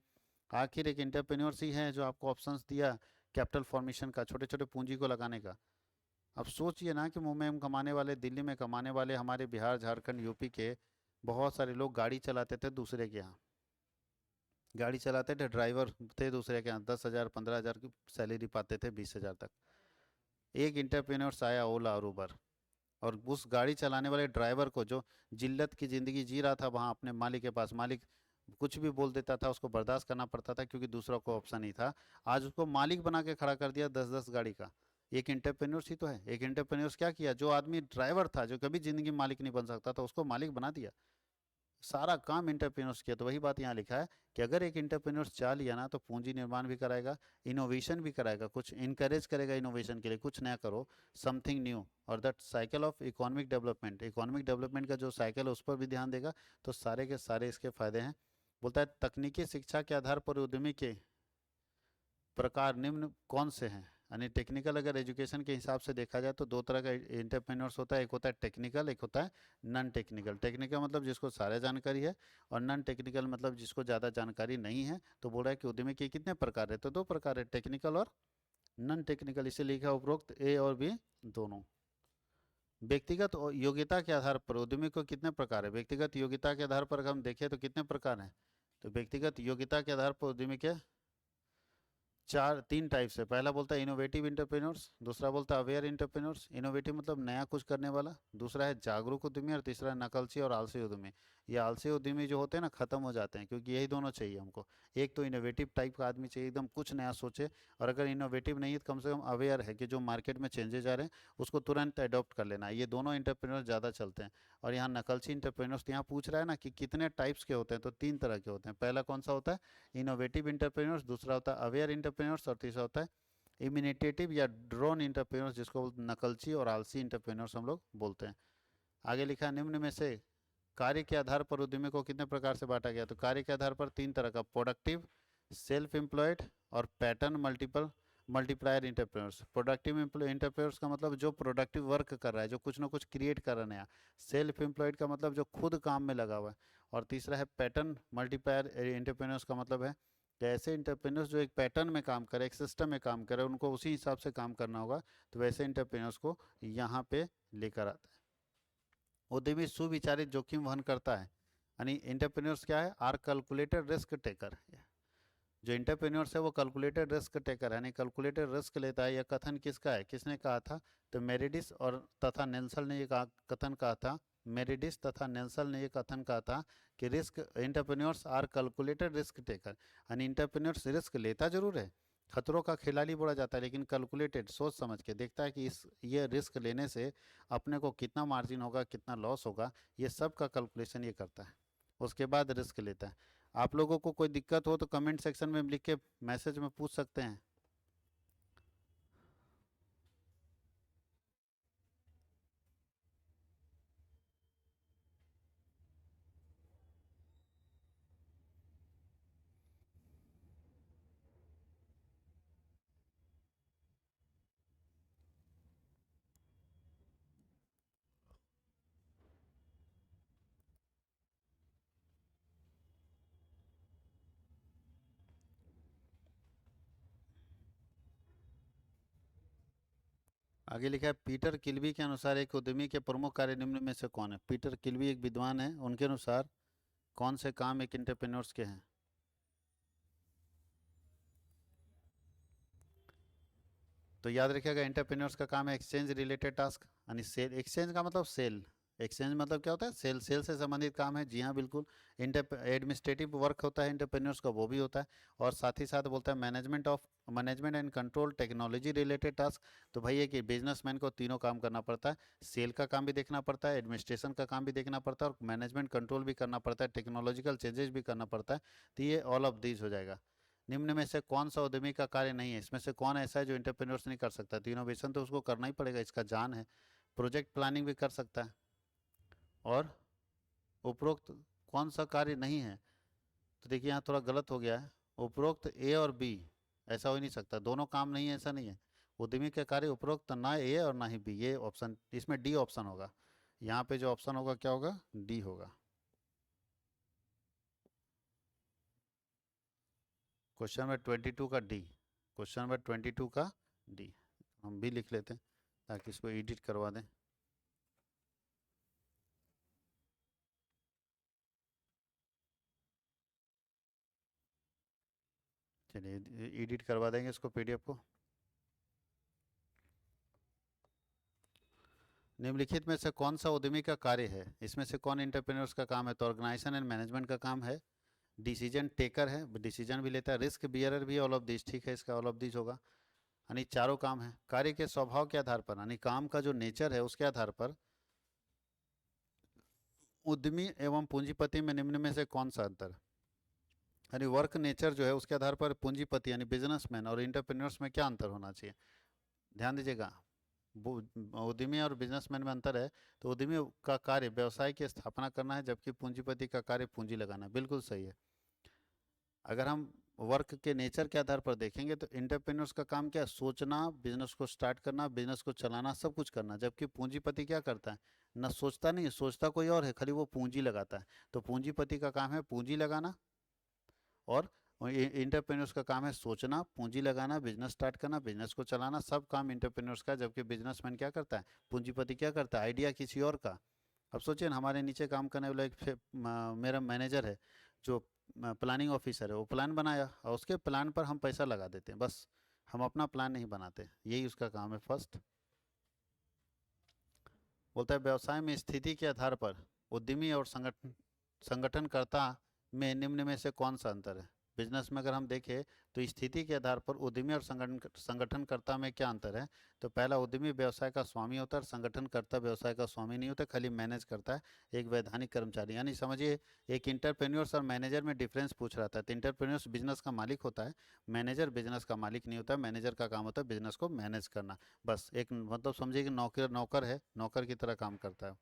आखिर एक इंटरप्रेन्योर्स ही है जो आपको ऑप्शंस दिया कैपिटल फॉर्मेशन का, छोटे छोटे पूंजी को लगाने का। अब सोचिए ना कि मुंबई में कमाने वाले, दिल्ली में कमाने वाले, हमारे बिहार झारखंड यूपी के बहुत सारे लोग गाड़ी चलाते थे दूसरे के यहाँ, गाड़ी चलाते थे, ड्राइवर थे दूसरे के यहाँ, 10,000 15,000 की सैलरी पाते थे, 20,000 तक। एक इंटरप्रेन्योर्स आया, ओला और उबर, और उस गाड़ी चलाने वाले ड्राइवर को जो जिल्लत की ज़िंदगी जी रहा था वहाँ अपने मालिक के पास, मालिक कुछ भी बोल देता था, उसको बर्दाश्त करना पड़ता था क्योंकि दूसरा को ऑप्शन नहीं था। आज उसको मालिक बना के खड़ा कर दिया 10-10 गाड़ी का। एक इंटरप्रेन्योर्स ही तो है। एक इंटरप्रेन्योर्स क्या किया? जो आदमी ड्राइवर था, जो कभी जिंदगी में मालिक नहीं बन सकता था, उसको मालिक बना दिया। सारा काम इंटरप्रेन्योर्स किया। तो वही बात यहाँ लिखा है कि अगर एक इंटरप्रेन्योर्स चाह लिया ना तो पूंजी निर्माण भी कराएगा, इनोवेशन भी कराएगा, कुछ इनकरेज करेगा इनोवेशन के लिए, कुछ नया करो, समथिंग न्यू, और that cycle of economic development, economic development का जो साइकिल है उस पर भी ध्यान देगा। तो सारे के सारे इसके फायदे हैं। बोलता है तकनीकी शिक्षा के आधार पर उद्यमी के प्रकार निम्न कौन से हैं? यानी टेक्निकल अगर एजुकेशन के हिसाब से देखा जाए तो दो तरह का इंटरप्रेन्योर्स होता है, एक होता है टेक्निकल, एक होता है नॉन टेक्निकल। टेक्निकल मतलब जिसको सारे जानकारी है, और नॉन टेक्निकल मतलब जिसको ज़्यादा जानकारी नहीं है। तो बोल रहा है कि उद्यमी के कितने प्रकार है? तो दो प्रकार है, टेक्निकल और नॉन टेक्निकल। इसे लिखा है उपरोक्त ए और बी दोनों। व्यक्तिगत योग्यता के आधार पर उद्यमी को कितने प्रकार है? व्यक्तिगत योग्यता के आधार पर अगर हम देखें तो कितने प्रकार हैं? तो व्यक्तिगत योग्यता के आधार पर उद्यमी के चार तीन टाइप से। पहला बोलता है इनोवेटिव इंटरप्रेन्योर्स, दूसरा बोलता है अवेयर इंटरप्रेन्योर्स, इनोवेटिव मतलब नया कुछ करने वाला, दूसरा है जागरूक उद्यमी, और तीसरा है नकलची और आलसी उद्यमी। ये आलसी उद्यमी जो होते हैं ना, खत्म हो जाते हैं, क्योंकि यही दोनों चाहिए हमको। एक तो इनोवेटिव टाइप का आदमी चाहिए, एकदम कुछ नया सोचे, और अगर इनोवेटिव नहीं है तो कम से कम अवेयर है कि जो मार्केट में चेंजेस आ रहे हैं उसको तुरंत अडॉप्ट कर लेना है। ये दोनों इंटरप्रेन्योर ज़्यादा चलते हैं। और यहाँ नकलची इंटरप्रेन्योर्स यहाँ पूछ रहा है ना कि कितने टाइप्स के होते हैं, तो तीन तरह के होते हैं। पहला कौन सा होता है? इनोवेटिव इंटरप्रेन्योर्स, दूसरा होता है अवेयर इंटरप्रेन्योर्स, और तीसरा होता है इमिनेटिव या ड्रोन इंटरप्रेन्योर्स, जिसको नकलची और आलसी इंटरप्रेन्योर्स हम लोग बोलते हैं। आगे लिखा है निम्न में से कार्य के आधार पर उद्यमी को कितने प्रकार से बांटा गया? तो कार्य के आधार पर तीन तरह का, प्रोडक्टिव, सेल्फ एम्प्लॉयड और pattern multiple multiplier entrepreneurs. Productive entrepreneurs का मतलब जो प्रोडक्टिव वर्क कर रहा है, जो कुछ ना कुछ क्रिएट कर रहा है नया। सेल्फ एम्प्लॉयड का मतलब जो खुद काम में लगा हुआ है। और तीसरा है पैटर्न मल्टीप्लायर इंटरप्रेन्योर्स का मतलब है कि ऐसे इंटरप्रेन्योर्स जो एक पैटर्न में काम करे, एक सिस्टम में काम करे, उनको उसी हिसाब से काम करना होगा। तो वैसे इंटरप्रेन्योर्स को यहाँ पे लेकर आता है। उद्यमी सुविचारित जोखिम वहन करता है, यानी इंटरप्रेन्योर्स क्या है? Are calculated risk taker. जो इंटरप्रेन्योर्स है वो कैलकुलेटेड रिस्क टेकर है, यानी कैलकुलेटेड रिस्क लेता है। यह कथन किसका है? किसने कहा था? तो मेरिडिस और तथा नेल्सन ने ये कथन कहा था। मेरिडिस तथा नेल्सन ने ये कथन कहा था कि risk entrepreneurs are calculated risk taker, यानी इंटरप्रेन्योर्स रिस्क लेता जरूर है, खतरों का खिलाड़ी बोला जाता है, लेकिन कैलकुलेटेड, सोच समझ के देखता है कि इस ये रिस्क लेने से अपने को कितना मार्जिन होगा, कितना लॉस होगा, ये सब का कैलकुलेशन ये करता है, उसके बाद रिस्क लेता है। आप लोगों को कोई दिक्कत हो तो कमेंट सेक्शन में लिख के मैसेज में पूछ सकते हैं। आगे लिखा है पीटर किल्बी के अनुसार एक उद्यमी के प्रमुख कार्य निम्न में से कौन है। पीटर किल्बी एक विद्वान है, उनके अनुसार कौन से काम एक एंटरप्रेन्योर्स के हैं। तो याद रखिएगा एंटरप्रेन्योर्स का काम है एक्सचेंज रिलेटेड टास्क, यानी सेल। एक्सचेंज का मतलब सेल, एक्सचेंज मतलब क्या होता है, सेल। सेल से संबंधित काम है, जी हाँ बिल्कुल। एडमिनिस्ट्रेटिव वर्क होता है एंटरप्रेन्योर्स का, वो भी होता है। और साथ ही साथ बोलता है management and control technology related task. तो भाई है कि बिजनेसमैन को तीनों काम करना पड़ता है, सेल का काम भी देखना पड़ता है, एडमिनिस्ट्रेशन का काम भी देखना पड़ता है, और मैनेजमेंट कंट्रोल भी करना पड़ता है, टेक्नोलॉजिकल चेंजेस भी करना पड़ता है। तो ये ऑल ऑफ दीज हो जाएगा। निम्न में से कौन सा उद्यमी का कार्य नहीं है, इसमें से कौन ऐसा है जो एंटरप्रेन्योर्स नहीं कर सकता। तो इनोवेशन तो उसको करना ही पड़ेगा, इसका जान है। प्रोजेक्ट प्लानिंग भी कर सकता है। और उपरोक्त कौन सा कार्य नहीं है, तो देखिए यहाँ थोड़ा गलत हो गया है। उपरोक्त ए और बी, ऐसा हो ही नहीं सकता, दोनों काम नहीं है, ऐसा नहीं है। उद्यमी के कार्य उपरोक्त ना ए और ना ही बी, ये ऑप्शन, इसमें डी ऑप्शन होगा। यहाँ पे जो ऑप्शन होगा क्या होगा, डी होगा। क्वेश्चन नंबर 22 का डी, क्वेश्चन नंबर 22 का डी। हम भी लिख लेते हैं ताकि इसको एडिट करवा दें। चलिए एडिट करवा देंगे इसको, पीडीएफ को। निम्नलिखित में से कौन सा उद्यमी का कार्य है, इसमें से कौन एंटरप्रेन्योर्स का काम है। तो ऑर्गेनाइजेशन एंड मैनेजमेंट का काम है, डिसीजन टेकर है, डिसीजन भी लेता है, रिस्क बियरर भी, ऑल ऑफ दिस। ठीक है, इसका ऑल ऑफ दिस होगा, यानी चारों काम है। कार्य के स्वभाव के आधार पर, यानी काम का जो नेचर है उसके आधार पर उद्यमी एवं पूंजीपति में निम्न में से कौन सा अंतर, यानी वर्क नेचर जो है उसके आधार पर पूंजीपति यानी बिजनेसमैन और इंटरप्रेन्योर्स में क्या अंतर होना चाहिए। ध्यान दीजिएगा, उद्यमी और बिजनेसमैन में अंतर है। तो उद्यमी का कार्य व्यवसाय की स्थापना करना है, जबकि पूंजीपति का कार्य पूंजी लगाना है। बिल्कुल सही है। अगर हम वर्क के नेचर के आधार पर देखेंगे तो इंटरप्रेन्योर्स का काम क्या है, सोचना, बिजनेस को स्टार्ट करना, बिजनेस को चलाना, सब कुछ करना। जबकि पूंजीपति क्या करता है, ना सोचता नहीं है, सोचता कोई और है, खाली वो पूंजी लगाता है। तो पूंजीपति का काम है पूंजी लगाना, और इंटरप्रेन्योर्स का काम है सोचना, पूंजी लगाना, बिजनेस स्टार्ट करना, बिजनेस को चलाना, सब काम इंटरप्रेन्योर्स का। जबकि बिजनेसमैन क्या करता है, पूंजीपति क्या करता है, आइडिया किसी और का। अब सोचिए ना, हमारे नीचे काम करने वाला एक मेरा मैनेजर है, जो प्लानिंग ऑफिसर है, वो प्लान बनाया और उसके प्लान पर हम पैसा लगा देते हैं, बस। हम अपना प्लान नहीं बनाते, यही उसका काम है। फर्स्ट बोलता है व्यवसाय में स्थिति के आधार पर उद्यमी और संगठनकर्ता में निम्न में से कौन सा अंतर है। बिजनेस में अगर हम देखें तो स्थिति के आधार पर उद्यमी और संगठनकर्ता में क्या अंतर है। तो पहला, उद्यमी व्यवसाय का स्वामी होता है, संगठनकर्ता व्यवसाय का स्वामी नहीं होता, खाली मैनेज करता है, एक वैधानिक कर्मचारी। यानी समझिए एक इंटरप्रेन्योर्स और मैनेजर में डिफरेंस पूछ रहा था। तो इंटरप्रेन्योर्स बिजनेस का मालिक होता है, मैनेजर बिजनेस का मालिक नहीं होता। मैनेजर का काम होता है बिजनेस को मैनेज करना, बस। एक मतलब समझिए कि नौकर नौकर है, नौकर की तरह काम करता है।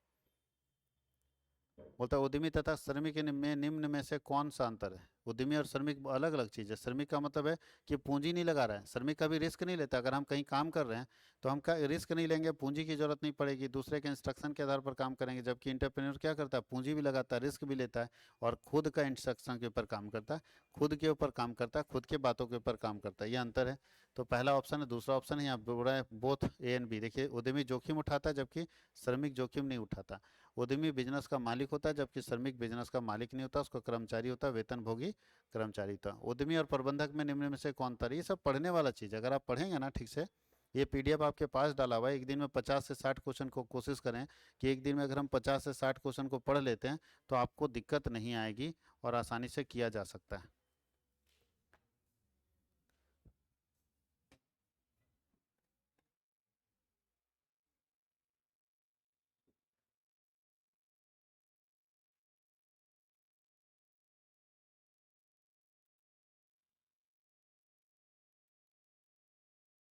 बोलता है उद्यमी तथा श्रमिक में निम्न में से कौन सा अंतर है। उद्यमी और श्रमिक अलग अलग चीज़ है। श्रमिक का मतलब है कि पूंजी नहीं लगा रहा है, श्रमिक कभी रिस्क नहीं लेता। अगर हम कहीं काम कर रहे हैं तो हम का रिस्क नहीं लेंगे, पूंजी की जरूरत नहीं पड़ेगी, दूसरे के इंस्ट्रक्शन के आधार पर काम करेंगे। जबकि इंटरप्रेन्योर क्या करता है, पूंजी भी लगाता है, रिस्क भी लेता है, और खुद का इंस्ट्रक्शन के ऊपर काम करता है, खुद के ऊपर काम करता है, खुद के बातों के ऊपर काम करता है। ये अंतर है। तो पहला ऑप्शन है, दूसरा ऑप्शन है, यहाँ बोल रहा है बोथ ए एंड बी। देखिए उद्यमी जोखिम उठाता है जबकि श्रमिक जोखिम नहीं उठाता। उद्यमी बिजनेस का मालिक होता है जबकि श्रमिक बिजनेस का मालिक नहीं होता, उसका कर्मचारी होता है, वेतनभोगी कर्मचारी होता है। उद्यमी और प्रबंधक में निम्न में से कौन था। ये सब पढ़ने वाला चीज़, अगर आप पढ़ेंगे ना ठीक से, ये पीडीएफ आपके पास डाला हुआ है। एक दिन में 50 से 60 क्वेश्चन को कोशिश करें कि एक दिन में अगर हम 50 से 60 क्वेश्चन को पढ़ लेते हैं तो आपको दिक्कत नहीं आएगी और आसानी से किया जा सकता है।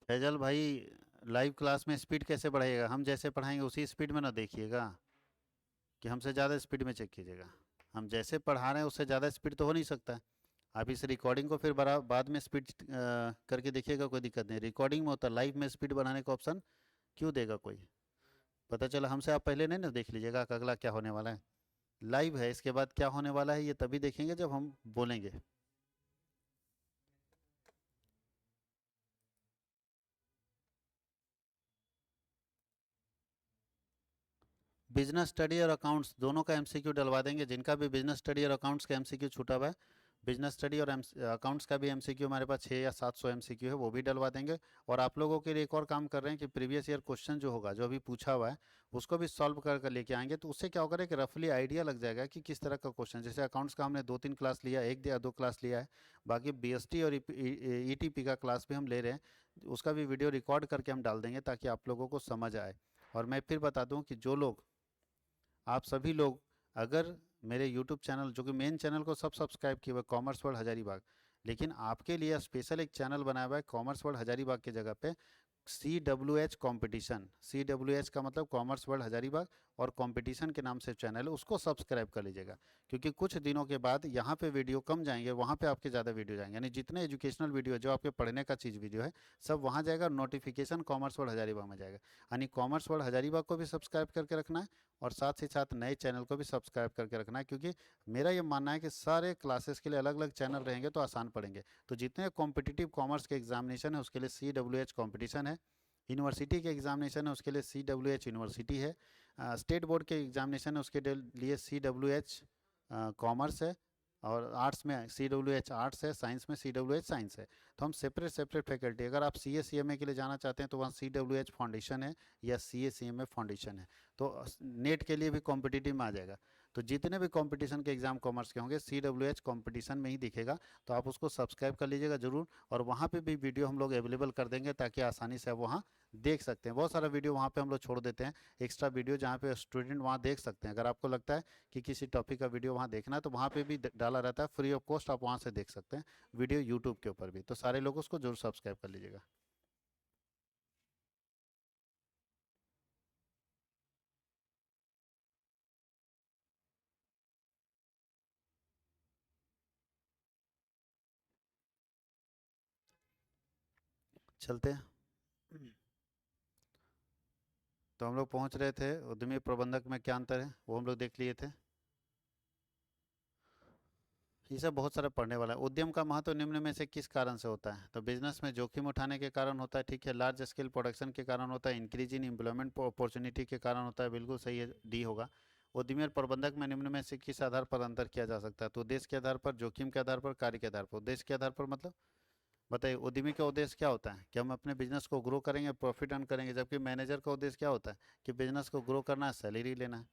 फैजल भाई, लाइव क्लास में स्पीड कैसे बढ़ाइएगा, हम जैसे पढ़ाएंगे उसी स्पीड में ना देखिएगा कि हमसे ज़्यादा स्पीड में चेक कीजिएगा। हम जैसे पढ़ा रहे हैं उससे ज़्यादा स्पीड तो हो नहीं सकता है। आप इस रिकॉर्डिंग को फिर बड़ा बाद में स्पीड करके देखिएगा, कोई दिक्कत नहीं। रिकॉर्डिंग में होता है, लाइव में स्पीड बढ़ाने का ऑप्शन क्यों देगा कोई। पता चला हमसे आप पहले नहीं ना देख लीजिएगा कि अगला क्या होने वाला है। लाइव है, इसके बाद क्या होने वाला है ये तभी देखेंगे जब हम बोलेंगे। बिजनेस स्टडी और अकाउंट्स दोनों का एमसीक्यू डलवा देंगे। जिनका भी बिजनेस स्टडी और अकाउंट्स का एमसीक्यू छूटा हुआ है, बिजनेस स्टडी और अकाउंट्स का भी एमसीक्यू हमारे पास 6 या 700 एमसीक्यू है, वो भी डलवा देंगे। और आप लोगों के लिए एक और काम कर रहे हैं कि प्रीवियस ईयर क्वेश्चन जो होगा, जो अभी पूछा हुआ है, उसको भी सॉल्व कर कर लेके आएंगे। तो उससे क्या होगा कि रफली आइडिया लग जाएगा कि किस तरह का क्वेश्चन, जैसे अकाउंट्स का हमने 2-3 क्लास लिया, 1 या 2 क्लास लिया है, बाकी बीएसटी और ईटीपी का क्लास भी हम ले रहे हैं, उसका भी वीडियो रिकॉर्ड करके हम डाल देंगे ताकि आप लोगों को समझ आए। और मैं फिर बता दूं कि जो लोग, आप सभी लोग अगर मेरे यूट्यूब चैनल, जो कि मेन चैनल को सब सब्सक्राइब किए हुए कॉमर्स वर्ल्ड हजारीबाग, लेकिन आपके लिए स्पेशल एक चैनल बनाया हुआ है कॉमर्स वर्ल्ड हजारीबाग की जगह पे CWH कंपटीशन। CWH का मतलब कॉमर्स वर्ल्ड हजारीबाग, और कंपटीशन के नाम से चैनल है, उसको सब्सक्राइब कर लीजिएगा। क्योंकि कुछ दिनों के बाद यहाँ पे वीडियो कम जाएंगे, वहाँ पे आपके ज़्यादा वीडियो जाएंगे, यानी जितने एजुकेशनल वीडियो है, जो आपके पढ़ने का चीज़ वीडियो है, सब वहाँ जाएगा। नोटिफिकेशन कॉमर्स वर्ल्ड हजारीबाग में जाएगा। यानी कॉमर्स वर्ल्ड हजारीबाग को भी सब्सक्राइब करके रखना है, और साथ ही साथ नए चैनल को भी सब्सक्राइब करके रखना है। क्योंकि मेरा ये मानना है कि सारे क्लासेस के लिए अलग अलग चैनल रहेंगे तो आसान पड़ेंगे। तो जितने कॉम्पिटिटिव कॉमर्स के एग्जामिनेशन है उसके लिए CWH कंपटीशन है, यूनिवर्सिटी के एग्जामिनेशन है उसके लिए CWH यूनिवर्सिटी है, स्टेट बोर्ड के एग्जामिनेशन है उसके लिए CWH कॉमर्स है, और आर्ट्स में CWH आर्ट्स है, साइंस में CWH साइंस है। तो हम सेपरेट सेपरेट फैकल्टी, अगर आप CA CMA के लिए जाना चाहते हैं तो वहाँ CWH फाउंडेशन है या CA CMA फाउंडेशन है। तो नेट के लिए भी कॉम्पिटिटिव में आ जाएगा। तो जितने भी कंपटीशन के एग्जाम कॉमर्स के होंगे CWH कंपटीशन में ही दिखेगा, तो आप उसको सब्सक्राइब कर लीजिएगा ज़रूर। और वहाँ पे भी वीडियो हम लोग अवेलेबल कर देंगे ताकि आसानी से आप वहाँ देख सकते हैं। बहुत सारा वीडियो वहाँ पे हम लोग छोड़ देते हैं, एक्स्ट्रा वीडियो, जहाँ पे स्टूडेंट वहाँ देख सकते हैं। अगर आपको लगता है कि किसी टॉपिक का वीडियो वहाँ देखना है तो वहाँ पे भी डाला रहता है, फ्री ऑफ कॉस्ट, आप वहाँ से देख सकते हैं वीडियो यूट्यूब के ऊपर भी। तो सारे लोग उसको जरूर सब्सक्राइब कर लीजिएगा। चलते हैं। तो हम लोग पहुँच रहे थे उद्यमी प्रबंधक में क्या अंतर है, वो हम लोग देख लिए थे। ये सब बहुत सारा पढ़ने वाला है। उद्यम का महत्व निम्न में से किस कारण से होता है? तो बिजनेस में जोखिम उठाने के कारण होता है, ठीक है। लार्ज स्केल प्रोडक्शन के कारण होता है। इंक्रीज इन एम्प्लॉयमेंट अपॉर्चुनिटी के कारण होता है, बिल्कुल सही है, डी होगा। उद्यमी और प्रबंधक में निम्न में से किस आधार पर अंतर किया जा सकता है? तो उद्देश्य के आधार पर, जोखिम के आधार पर, कार्य के आधार पर। उद्देश्य के आधार पर मतलब बताइए, उद्यमी का उद्देश्य क्या होता है कि हम अपने बिजनेस को ग्रो करेंगे, प्रॉफिट अर्न करेंगे, जबकि मैनेजर का उद्देश्य क्या होता है कि बिजनेस को ग्रो करना है, सैलरी लेना है।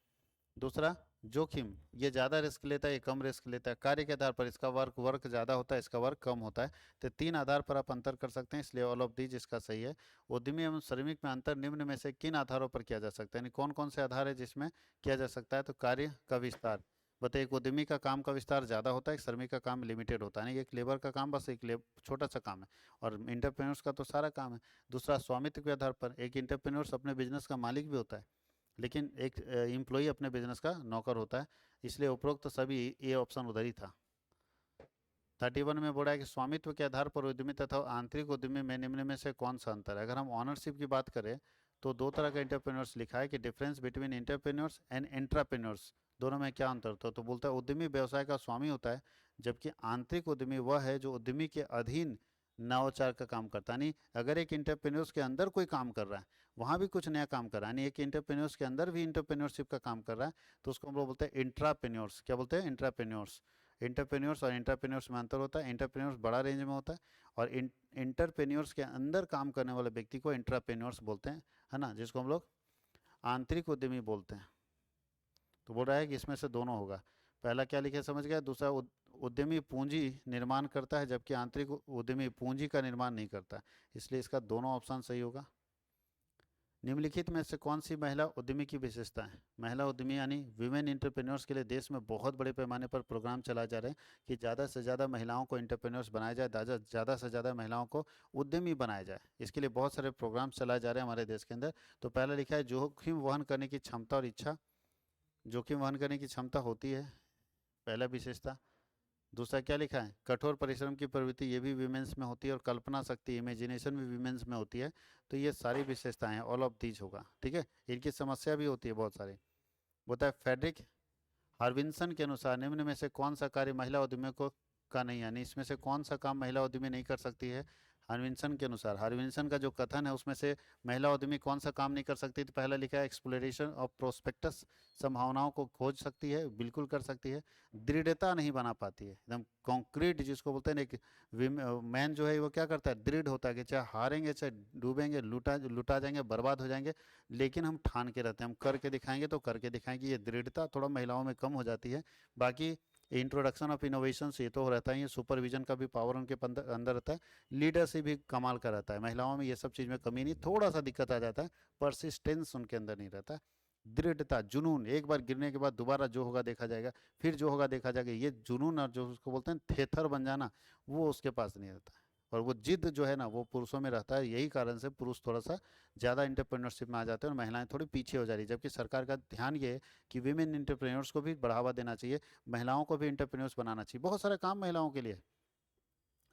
दूसरा, जोखिम, ये ज़्यादा रिस्क लेता है, ये कम रिस्क लेता है। कार्य के आधार पर, इसका वर्क वर्क ज़्यादा होता है, इसका वर्क कम होता है। तो 3 आधार पर आप अंतर कर सकते हैं, इसलिए ऑल ऑफ दीज इसका सही है। उद्यमी एवं श्रमिक में अंतर निम्न में से किन आधारों पर किया जा सकता है, यानी कौन कौन से आधार है जिसमें किया जा सकता है? तो कार्य का विस्तार। बताइए, एक उद्यमी का काम का विस्तार ज़्यादा होता है, एक श्रमिक का काम लिमिटेड होता है। नहीं, एक लेबर का काम बस एक छोटा सा काम है, और इंटरप्रेन्योर्स का तो सारा काम है। दूसरा, स्वामित्व के आधार पर, एक इंटरप्रेन्योर्स अपने बिजनेस का मालिक भी होता है, लेकिन एक एम्प्लॉई अपने बिजनेस का नौकर होता है। इसलिए उपरोक्त तो सभी ये ऑप्शन उधर ही था। 31 में बोला है कि स्वामित्व के आधार पर उद्यमी तथा आंतरिक उद्यमी में निम्न में से कौन सा अंतर है? अगर हम ऑनरशिप की बात करें तो दो तरह का इंटरप्रेन्योर्स लिखा है कि डिफरेंस बिटवीन इंटरप्रेन्योर्स एंड एंट्राप्रेन्योर्स, दोनों में क्या अंतर होता है? तो बोलता है उद्यमी व्यवसाय का स्वामी होता है, जबकि आंतरिक उद्यमी वह है जो उद्यमी के अधीन नवाचार का काम करता है। नहीं, अगर एक इंटरप्रेन्योर्स के अंदर कोई काम कर रहा है, वहाँ भी कुछ नया काम कर रहा है, यानी एक इंटरप्रेन्योर्स के अंदर भी इंटरप्रेन्योरशिप का काम कर रहा है, तो उसको हम लोग बोलते हैं इंट्राप्रेन्योर्स। क्या बोलते हैं? इंट्राप्रेन्योर्स। इंटरप्रेन्योर्स और इंटरप्रेन्योर्स में अंतर होता है। इंटरप्रेन्योर्स बड़ा रेंज में होता है, और इंटरप्रेन्योर्स के अंदर काम करने वाले व्यक्ति को इंट्राप्रेन्योर्स बोलते हैं, है ना, जिसको हम लोग आंतरिक उद्यमी बोलते हैं। तो बोल रहा है कि इसमें से दोनों होगा। पहला क्या लिखे समझ गया? दूसरा, उद्यमी पूंजी निर्माण करता है, जबकि आंतरिक उद्यमी पूंजी का निर्माण नहीं करता, इसलिए इसका दोनों ऑप्शन सही होगा। निम्नलिखित में से कौन सी महिला उद्यमी की विशेषता है? महिला उद्यमी यानी वीमेन इंटरप्रेन्योर्स के लिए देश में बहुत बड़े पैमाने पर प्रोग्राम चलाए जा रहे हैं कि ज़्यादा से ज़्यादा महिलाओं को इंटरप्रेन्योर्स बनाया जाए, ज़्यादा से ज़्यादा महिलाओं को उद्यमी बनाया जाए। इसके लिए बहुत सारे प्रोग्राम चलाए जा रहे हैं हमारे देश के अंदर। तो पहला लिखा है जोखिम वहन करने की क्षमता और इच्छा। जोखिम वहन करने की क्षमता होती है, पहला विशेषता। दूसरा क्या लिखा है? कठोर परिश्रम की प्रवृत्ति, ये भी विमेंस में होती है, और कल्पना शक्ति, इमेजिनेशन भी विमेंस में होती है। तो ये सारी विशेषताएं हैं, ऑल ऑफ दीज होगा, ठीक है। इनकी समस्या भी होती है बहुत सारी। होता है फेडरिक हार्विन्सन के अनुसार निम्न में से कौन सा कार्य महिला उद्यमियों को का नहीं, यानी इसमें से कौन सा काम महिला उद्यमी नहीं कर सकती है? हार्विन्सन के अनुसार, हार्विन्सन का जो कथन है उसमें से महिला उद्यमी कौन सा काम नहीं कर सकती, तो पहला लिखा है एक्सप्लोरेशन ऑफ प्रोस्पेक्टस, संभावनाओं को खोज सकती है, बिल्कुल कर सकती है। दृढ़ता नहीं बना पाती है, एकदम कॉन्क्रीट जिसको बोलते हैं ना, एक मैन जो है वो क्या करता है, दृढ़ होता है कि चाहे हारेंगे चाहे डूबेंगे, लूटा लुटा जाएंगे, बर्बाद हो जाएंगे, लेकिन हम ठान के रहते हैं, हम करके दिखाएंगे तो करके दिखाएंगे। ये दृढ़ता थोड़ा महिलाओं में कम हो जाती है। बाकी इंट्रोडक्शन ऑफ इनोवेशन ये तो रहता ही है, सुपरविजन का भी पावर उनके अंदर रहता है, लीडरशिप भी कमाल का रहता है। महिलाओं में ये सब चीज़ में कमी नहीं, थोड़ा सा दिक्कत आ जाता है, परसिस्टेंस उनके अंदर नहीं रहता। दृढ़ता, जुनून, एक बार गिरने के बाद दोबारा जो होगा देखा जाएगा, फिर जो होगा देखा जाएगा, ये जुनून और जो उसको बोलते हैं थेथर बन जाना, वो उसके पास नहीं रहता है। और वो जिद जो है ना वो पुरुषों में रहता है, यही कारण से पुरुष थोड़ा सा ज़्यादा इंटरप्रेन्योरशिप में आ जाते हैं और महिलाएं थोड़ी पीछे हो जा रही है। जबकि सरकार का ध्यान ये है कि विमेन इंटरप्रेन्योर्स को भी बढ़ावा देना चाहिए, महिलाओं को भी इंटरप्रेन्योर्स बनाना चाहिए। बहुत सारे काम महिलाओं के लिए,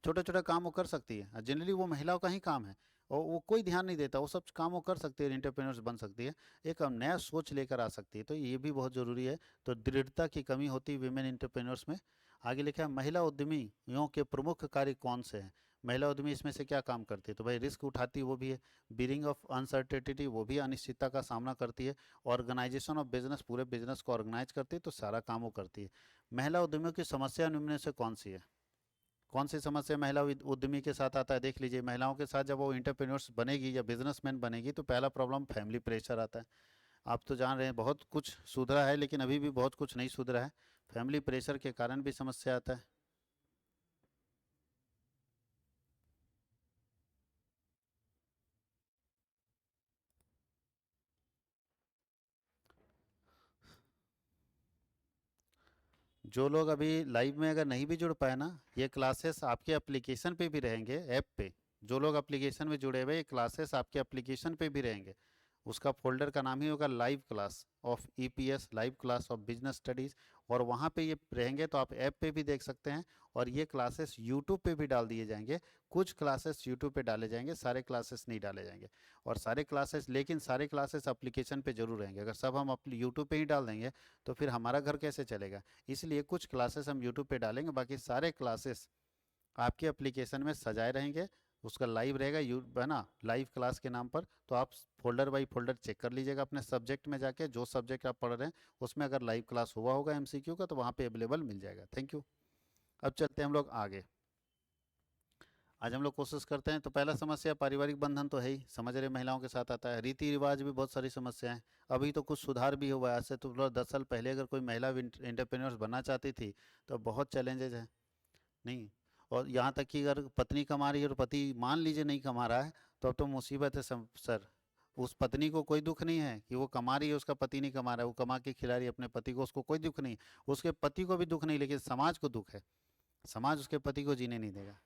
छोटा छोटा काम वो कर सकती है, जनरली वो महिलाओं का ही काम है और वो कोई ध्यान नहीं देता, वो सब काम वो कर सकती है, इंटरप्रेन्योर्स बन सकती है, एक नया सोच लेकर आ सकती है, तो ये भी बहुत ज़रूरी है। तो दृढ़ता की कमी होती है विमेन इंटरप्रेन्योर्स में। आगे लिखा है महिला उद्यमियों के प्रमुख कार्य कौन से हैं। महिला उद्यमी इसमें से क्या काम करती है, तो भाई रिस्क उठाती है वो भी है, बियरिंग ऑफ अनसर्टेनिटी वो भी अनिश्चितता का सामना करती है, ऑर्गेनाइजेशन ऑफ बिजनेस पूरे बिजनेस को ऑर्गेनाइज करती है, तो सारा काम वो करती है। महिला उद्यमियों की समस्या निम्न में से कौन सी है, कौन सी समस्या महिला उद्यमी के साथ आता है, देख लीजिए। महिलाओं के साथ जब वो इंटरप्रेन्योर्स बनेगी या बिजनेसमैन बनेगी तो पहला प्रॉब्लम फैमिली प्रेशर आता है। आप तो जान रहे हैं बहुत कुछ सुधरा है लेकिन अभी भी बहुत कुछ नहीं सुधरा है, फैमिली प्रेशर के कारण भी समस्या आता है। जो लोग अभी लाइव में अगर नहीं भी जुड़ पाए ना, ये क्लासेस आपके एप्लीकेशन पे भी रहेंगे, ऐप पे। जो लोग एप्लीकेशन में जुड़े हुए, ये क्लासेस आपके एप्लीकेशन पे भी रहेंगे। उसका फोल्डर का नाम ही होगा live class of EPS, live class of business studies, और वहाँ पे ये रहेंगे तो आप ऐप पे भी देख सकते हैं। और ये क्लासेस यूट्यूब पे भी डाल दिए जाएंगे, कुछ क्लासेस यूट्यूब पे डाले जाएंगे, सारे क्लासेस नहीं डाले जाएंगे। और सारे क्लासेस, लेकिन सारे क्लासेस एप्लीकेशन पे जरूर रहेंगे। अगर सब हम अपने यूट्यूब पे ही डाल देंगे तो फिर हमारा घर कैसे चलेगा, इसलिए कुछ क्लासेस हम यूट्यूब पे डालेंगे, बाकी सारे क्लासेस आपके एप्लीकेशन में सजाए रहेंगे। उसका लाइव रहेगा यू है ना, लाइव क्लास के नाम पर। तो आप फोल्डर बाई फोल्डर चेक कर लीजिएगा अपने सब्जेक्ट में जाके, जो सब्जेक्ट आप पढ़ रहे हैं उसमें अगर लाइव क्लास हुआ होगा एमसीक्यू का तो वहाँ पे अवेलेबल मिल जाएगा। Thank you. अब चलते हैं हम लोग आगे। आज हम लोग कोशिश करते हैं, तो पहला समस्या पारिवारिक बंधन तो है ही, समझ रहे महिलाओं के साथ आता है। रीति रिवाज भी बहुत सारी समस्याएं हैं, अभी तो कुछ सुधार भी हुआ है। आज से तो 10 साल पहले अगर कोई महिला इंटरप्रेन्योर्स बनना चाहती थी तो बहुत चैलेंजेस हैं। नहीं, और यहाँ तक कि अगर पत्नी कमा रही है और पति मान लीजिए नहीं कमा रहा है तो अब तो मुसीबत है सर। उस पत्नी को कोई दुख नहीं है कि वो कमा रही है, उसका पति नहीं कमा रहा है, वो कमा के खिला रही है अपने पति को, उसको कोई दुख नहीं। उसके पति को भी दुख नहीं, लेकिन समाज को दुख है। समाज उसके पति को जीने नहीं देगा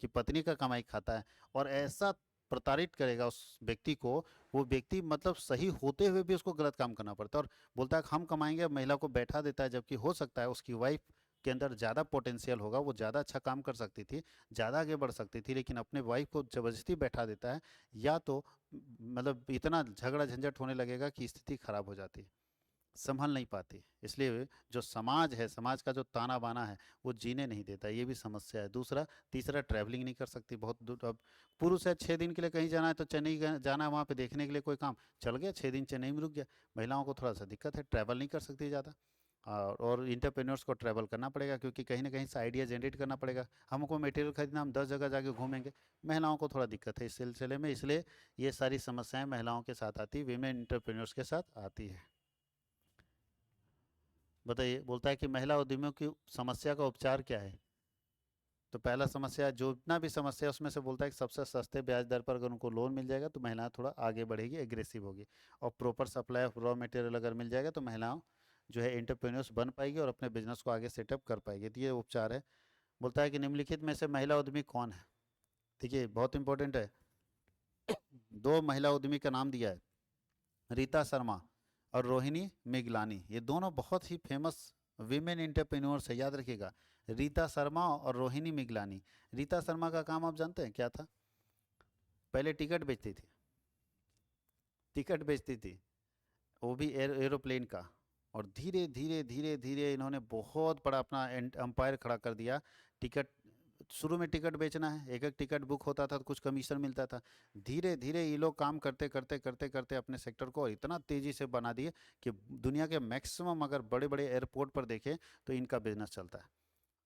कि पत्नी का कमाई खाता है, और ऐसा प्रताड़ित करेगा उस व्यक्ति को। वो व्यक्ति मतलब सही होते हुए भी उसको गलत काम करना पड़ता है, और बोलता है कि हम कमाएंगे, महिला को बैठा देता है, जबकि हो सकता है उसकी वाइफ के अंदर ज़्यादा पोटेंशियल होगा, वो ज़्यादा अच्छा काम कर सकती थी, ज़्यादा आगे बढ़ सकती थी, लेकिन अपने वाइफ को ज़बरदस्ती बैठा देता है। या तो मतलब इतना झगड़ा झंझट होने लगेगा कि स्थिति खराब हो जाती है, संभल नहीं पाती। इसलिए जो समाज है, समाज का जो ताना बाना है वो जीने नहीं देता, ये भी समस्या है। दूसरा, तीसरा, ट्रैवलिंग नहीं कर सकती बहुत दूर। अब पुरुष है 6 दिन के लिए कहीं जाना है तो चेन्नई जाना है, वहाँ पे देखने के लिए कोई काम, चल गया 6 दिन चेन्नई में रुक गया। महिलाओं को थोड़ा सा दिक्कत है, ट्रैवल नहीं कर सकती ज़्यादा। और इंटरप्रेन्योर्स को ट्रैवल करना पड़ेगा, क्योंकि कहीं ना कहीं से आइडिया जनरेट करना पड़ेगा। हमको मटेरियल खरीदना, हम 10 जगह जाके घूमेंगे, महिलाओं को थोड़ा दिक्कत है इस सिलसिले में। इसलिए ये सारी समस्याएं महिलाओं के साथ आती है, विमेन इंटरप्रेन्योर्स के साथ आती है। बताइए, बोलता है कि महिला उद्यमियों की समस्या का उपचार क्या है। तो पहला समस्या, जो इतना भी समस्या है उसमें से बोलता है कि सबसे सस्ते ब्याज दर पर अगर उनको लोन मिल जाएगा तो महिलाएं थोड़ा आगे बढ़ेगी, एग्रेसिव होगी। और proper supply of raw material अगर मिल जाएगा तो महिलाओं जो है इंटरप्रेन्योर्स बन पाएगी और अपने बिजनेस को आगे सेटअप कर पाएगी। तो ये उपचार है। बोलता है कि निम्नलिखित में से महिला उद्यमी कौन है। देखिए बहुत इंपॉर्टेंट है, दो महिला उद्यमी का नाम दिया है, रीता शर्मा और रोहिणी मिगलानी। ये दोनों बहुत ही फेमस विमेन एंटरप्रेन्योर्स है, याद रखिएगा, रीता शर्मा और रोहिणी मिगलानी। रीता शर्मा का काम आप जानते हैं क्या था, पहले टिकट बेचती थी, टिकट बेचती थी, वो भी एरोप्लेन का। और धीरे धीरे धीरे धीरे इन्होंने बहुत बड़ा अपना एम्पायर खड़ा कर दिया टिकट शुरू में टिकट बेचना है, एक एक टिकट बुक होता था तो कुछ कमीशन मिलता था। धीरे धीरे ये लोग काम करते करते करते करते अपने सेक्टर को इतना तेज़ी से बना दिए कि दुनिया के मैक्सिमम अगर बड़े बड़े एयरपोर्ट पर देखें तो इनका बिजनेस चलता है।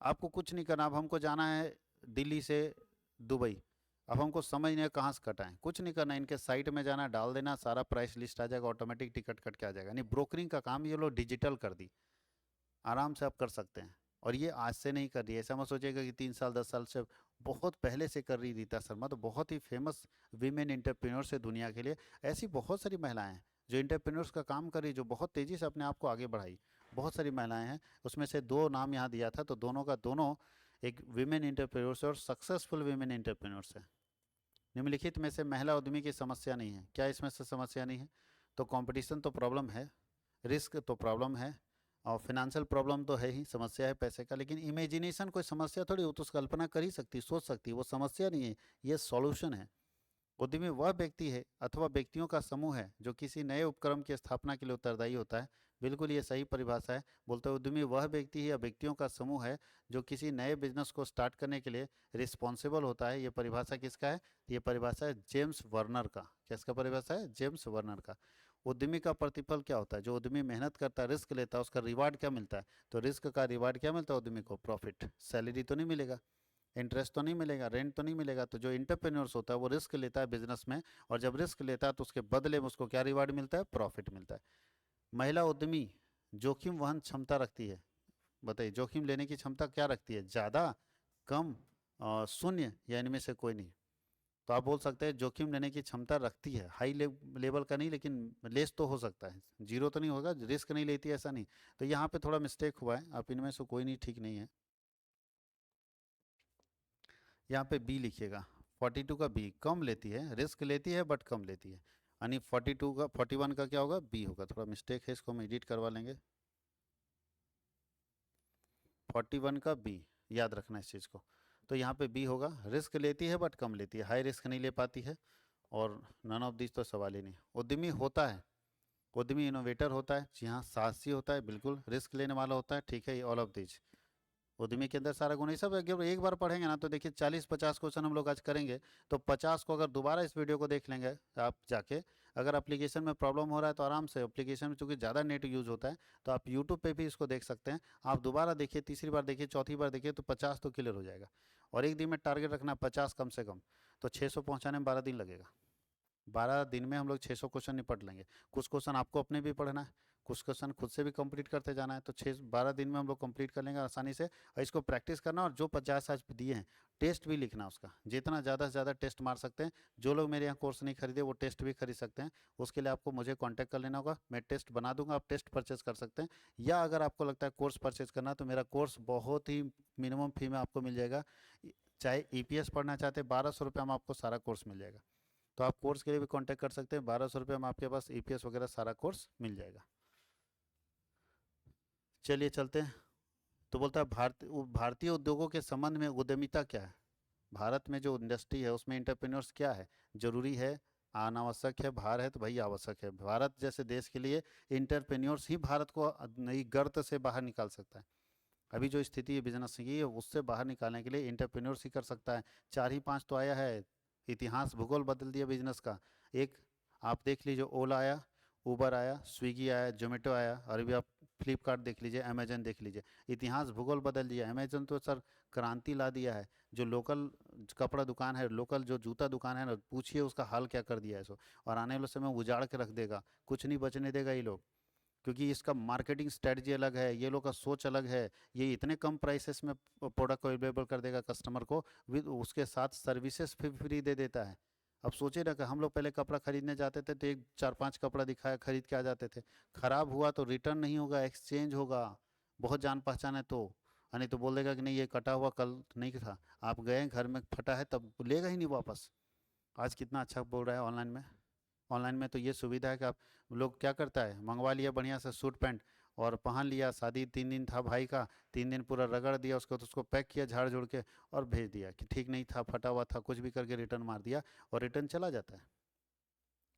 आपको कुछ नहीं करना, अब हमको जाना है दिल्ली से दुबई, अब हमको समझ नहीं है कहाँ से कटाएं, कुछ नहीं करना, इनके साइट में जाना, डाल देना, सारा प्राइस लिस्ट आ जाएगा, ऑटोमेटिक टिकट कट के आ जाएगा। यानी ब्रोकरिंग का काम ये लोग डिजिटल कर दी, आराम से आप कर सकते हैं। और ये आज से नहीं कर रही है, ऐसा मत सोचिएगा कि 3 साल 10 साल से, बहुत पहले से कर रही रीता शर्मा, तो बहुत ही फेमस वीमेन एंटरप्रेन्योर्स है दुनिया के लिए। ऐसी बहुत सारी महिलाएं हैं जो एंटरप्रेन्योर्स का काम कर रही, जो बहुत तेज़ी से अपने आप को आगे बढ़ाई, बहुत सारी महिलाएं हैं। उसमें से 2 नाम यहाँ दिया था, तो दोनों का दोनों एक वीमेन एंटरप्रेन्योर्स है और सक्सेसफुल वीमेन एंटरप्रेन्योर्स है। निम्नलिखित में से महिला उद्यमी की समस्या नहीं है, क्या इसमें से समस्या नहीं है? तो कंपटीशन तो प्रॉब्लम है, रिस्क तो प्रॉब्लम है, और फिनेंशियल प्रॉब्लम तो है ही, समस्या है पैसे का। लेकिन इमेजिनेशन कोई समस्या थोड़ी, वो तो कल्पना कर ही सकती, सोच सकती, वो समस्या नहीं है, ये सॉल्यूशन है। उद्यमी वह व्यक्ति है अथवा व्यक्तियों का समूह है जो किसी नए उपक्रम की स्थापना के लिए उत्तरदायी होता है। बिल्कुल ये सही परिभाषा है। बोलते हैं उद्यमी वह व्यक्ति या व्यक्तियों का समूह है जो किसी नए बिजनेस को स्टार्ट करने के लिए रिस्पॉन्सिबल होता है। ये परिभाषा किसका है? ये परिभाषा है जेम्स वर्नर का। किसका परिभाषा है? जेम्स वर्नर का। उद्यमी का प्रतिफल क्या होता है? जो उद्यमी मेहनत करता है, रिस्क लेता है, उसका रिवार्ड क्या मिलता है? तो रिस्क का रिवार्ड क्या मिलता है उद्यमी को? प्रॉफिट। सैलरी तो नहीं मिलेगा, इंटरेस्ट तो नहीं मिलेगा, रेंट तो नहीं मिलेगा। तो जो इंटरप्रेन्योर्स होता है वो रिस्क लेता है बिजनेस में, और जब रिस्क लेता है तो उसके बदले में उसको क्या रिवार्ड मिलता है? प्रॉफिट मिलता है। महिला उद्यमी जोखिम वहन क्षमता रखती है। बताइए, जोखिम लेने की क्षमता क्या रखती है? ज़्यादा, कम, शून्य, या इनमें से कोई नहीं? तो आप बोल सकते हैं जोखिम लेने की क्षमता रखती है, हाई लेवल का नहीं, लेकिन लेस तो हो सकता है, जीरो तो नहीं होगा, रिस्क नहीं लेती ऐसा नहीं। तो यहाँ पे थोड़ा मिस्टेक हुआ है, आप इनमें से कोई नहीं ठीक नहीं है। यहाँ पे बी लिखिएगा, 42 का बी, कम लेती है, रिस्क लेती है बट कम लेती है। यानी 42 का 41 का क्या होगा? बी होगा। थोड़ा मिस्टेक है, इसको हम एडिट करवा लेंगे। 41 का बी, याद रखना इस चीज़ को। तो यहाँ पे बी होगा, रिस्क लेती है बट कम लेती है, हाई रिस्क नहीं ले पाती है, और नन ऑफ दिस तो सवाल ही नहीं। उद्यमी होता है, उद्यमी इनोवेटर होता है, जी हाँ, साहसी होता है, बिल्कुल, रिस्क लेने वाला होता है, ठीक है, ये ऑल ऑफ दिस उद्यमी के अंदर सारा गुण। ये सब अगर एक बार पढ़ेंगे ना, तो देखिए 40-50 क्वेश्चन हम लोग आज करेंगे, तो 50 को अगर दोबारा इस वीडियो को देख लेंगे आप जाके, अगर एप्लीकेशन में प्रॉब्लम हो रहा है तो आराम से, एप्लीकेशन में चूंकि ज़्यादा नेट यूज़ होता है, तो आप यूट्यूब पे भी इसको देख सकते हैं। आप दोबारा देखिए, तीसरी बार देखिए, चौथी बार देखिए, तो 50 तो क्लियर हो जाएगा। और एक दिन में टारगेट रखना 50 कम से कम, तो 600 पहुँचाने में 12 दिन लगेगा। 12 दिन में हम लोग 600 क्वेश्चन निपट लेंगे। कुछ क्वेश्चन आपको अपने भी पढ़ना है, कुछ क्वेश्चन खुद से भी कंप्लीट करते जाना है, तो 12 दिन में हम लोग कंप्लीट कर लेंगे आसानी से। और इसको प्रैक्टिस करना, और जो 50 आज दिए हैं टेस्ट भी लिखना उसका, जितना ज़्यादा से ज़्यादा टेस्ट मार सकते हैं। जो लोग मेरे यहाँ कोर्स नहीं खरीदे वो टेस्ट भी खरीद सकते हैं। उसके लिए आपको मुझे कॉन्टैक्ट कर लेना होगा, मैं टेस्ट बना दूंगा, आप टेस्ट परचेज कर सकते हैं। या अगर आपको लगता है कोर्स परचेज करना, तो मेरा कोर्स बहुत ही मिनिमम फी में आपको मिल जाएगा। चाहे ईपीएस पढ़ना चाहते हैं, 1200 रुपये में आपको सारा कोर्स मिल जाएगा। तो आप कोर्स के लिए भी कांटेक्ट कर सकते हैं, 1200 रुपये में आपके पास ईपीएस वगैरह सारा कोर्स मिल जाएगा। चलिए चलते हैं। तो बोलता है भारतीय उद्योगों के संबंध में उद्यमिता क्या है? भारत में जो इंडस्ट्री है उसमें इंटरप्रेन्योर्स क्या है? जरूरी है, अनावश्यक है, भार है? तो भाई आवश्यक है। भारत जैसे देश के लिए इंटरप्रेन्योर्स ही भारत को नई गर्त से बाहर निकाल सकता है। अभी जो स्थिति है बिजनेस की है, उससे बाहर निकालने के लिए इंटरप्रेन्योर्स ही कर सकता है। 4 ही 5 तो आया है, इतिहास भूगोल बदल दिया बिजनेस का। एक आप देख लीजिए, ओला आया, उबर आया, स्विगी आया, जोमेटो आया, और अभी आप फ्लिपकार्ट देख लीजिए, अमेजन देख लीजिए। इतिहास भूगोल बदल दिया। अमेजन तो सर क्रांति ला दिया है। जो लोकल कपड़ा दुकान है, लोकल जो जूता दुकान है ना, पूछिए उसका हाल क्या कर दिया है सो। और आने वाले समय उजाड़ के रख देगा, कुछ नहीं बचने देगा ये लोग, क्योंकि इसका मार्केटिंग स्ट्रेटजी अलग है, ये लोग का सोच अलग है। ये इतने कम प्राइसेस में प्रोडक्ट को अवेलेबल कर देगा कस्टमर को, विद उसके साथ सर्विसेज भी फ्री दे देता है। अब सोचिए ना कि हम लोग पहले कपड़ा खरीदने जाते थे तो एक 4-5 कपड़ा दिखाया, खरीद के आ जाते थे। खराब हुआ तो रिटर्न नहीं होगा, एक्सचेंज होगा, बहुत जान पहचान है तो। नहीं तो बोल देगा कि नहीं ये कटा हुआ कल नहीं था, आप गए घर में फटा है, तब लेगा ही नहीं वापस। आज कितना अच्छा बोल रहा है ऑनलाइन में। ऑनलाइन में तो ये सुविधा है कि आप लोग क्या करता है, मंगवा लिया बढ़िया से सूट पैंट, और पहन लिया, शादी 3 दिन था भाई का, 3 दिन पूरा रगड़ दिया उसको, तो उसको पैक किया झाड़ झुड़ के, और भेज दिया कि ठीक नहीं था, फटा हुआ था, कुछ भी करके रिटर्न मार दिया, और रिटर्न चला जाता है,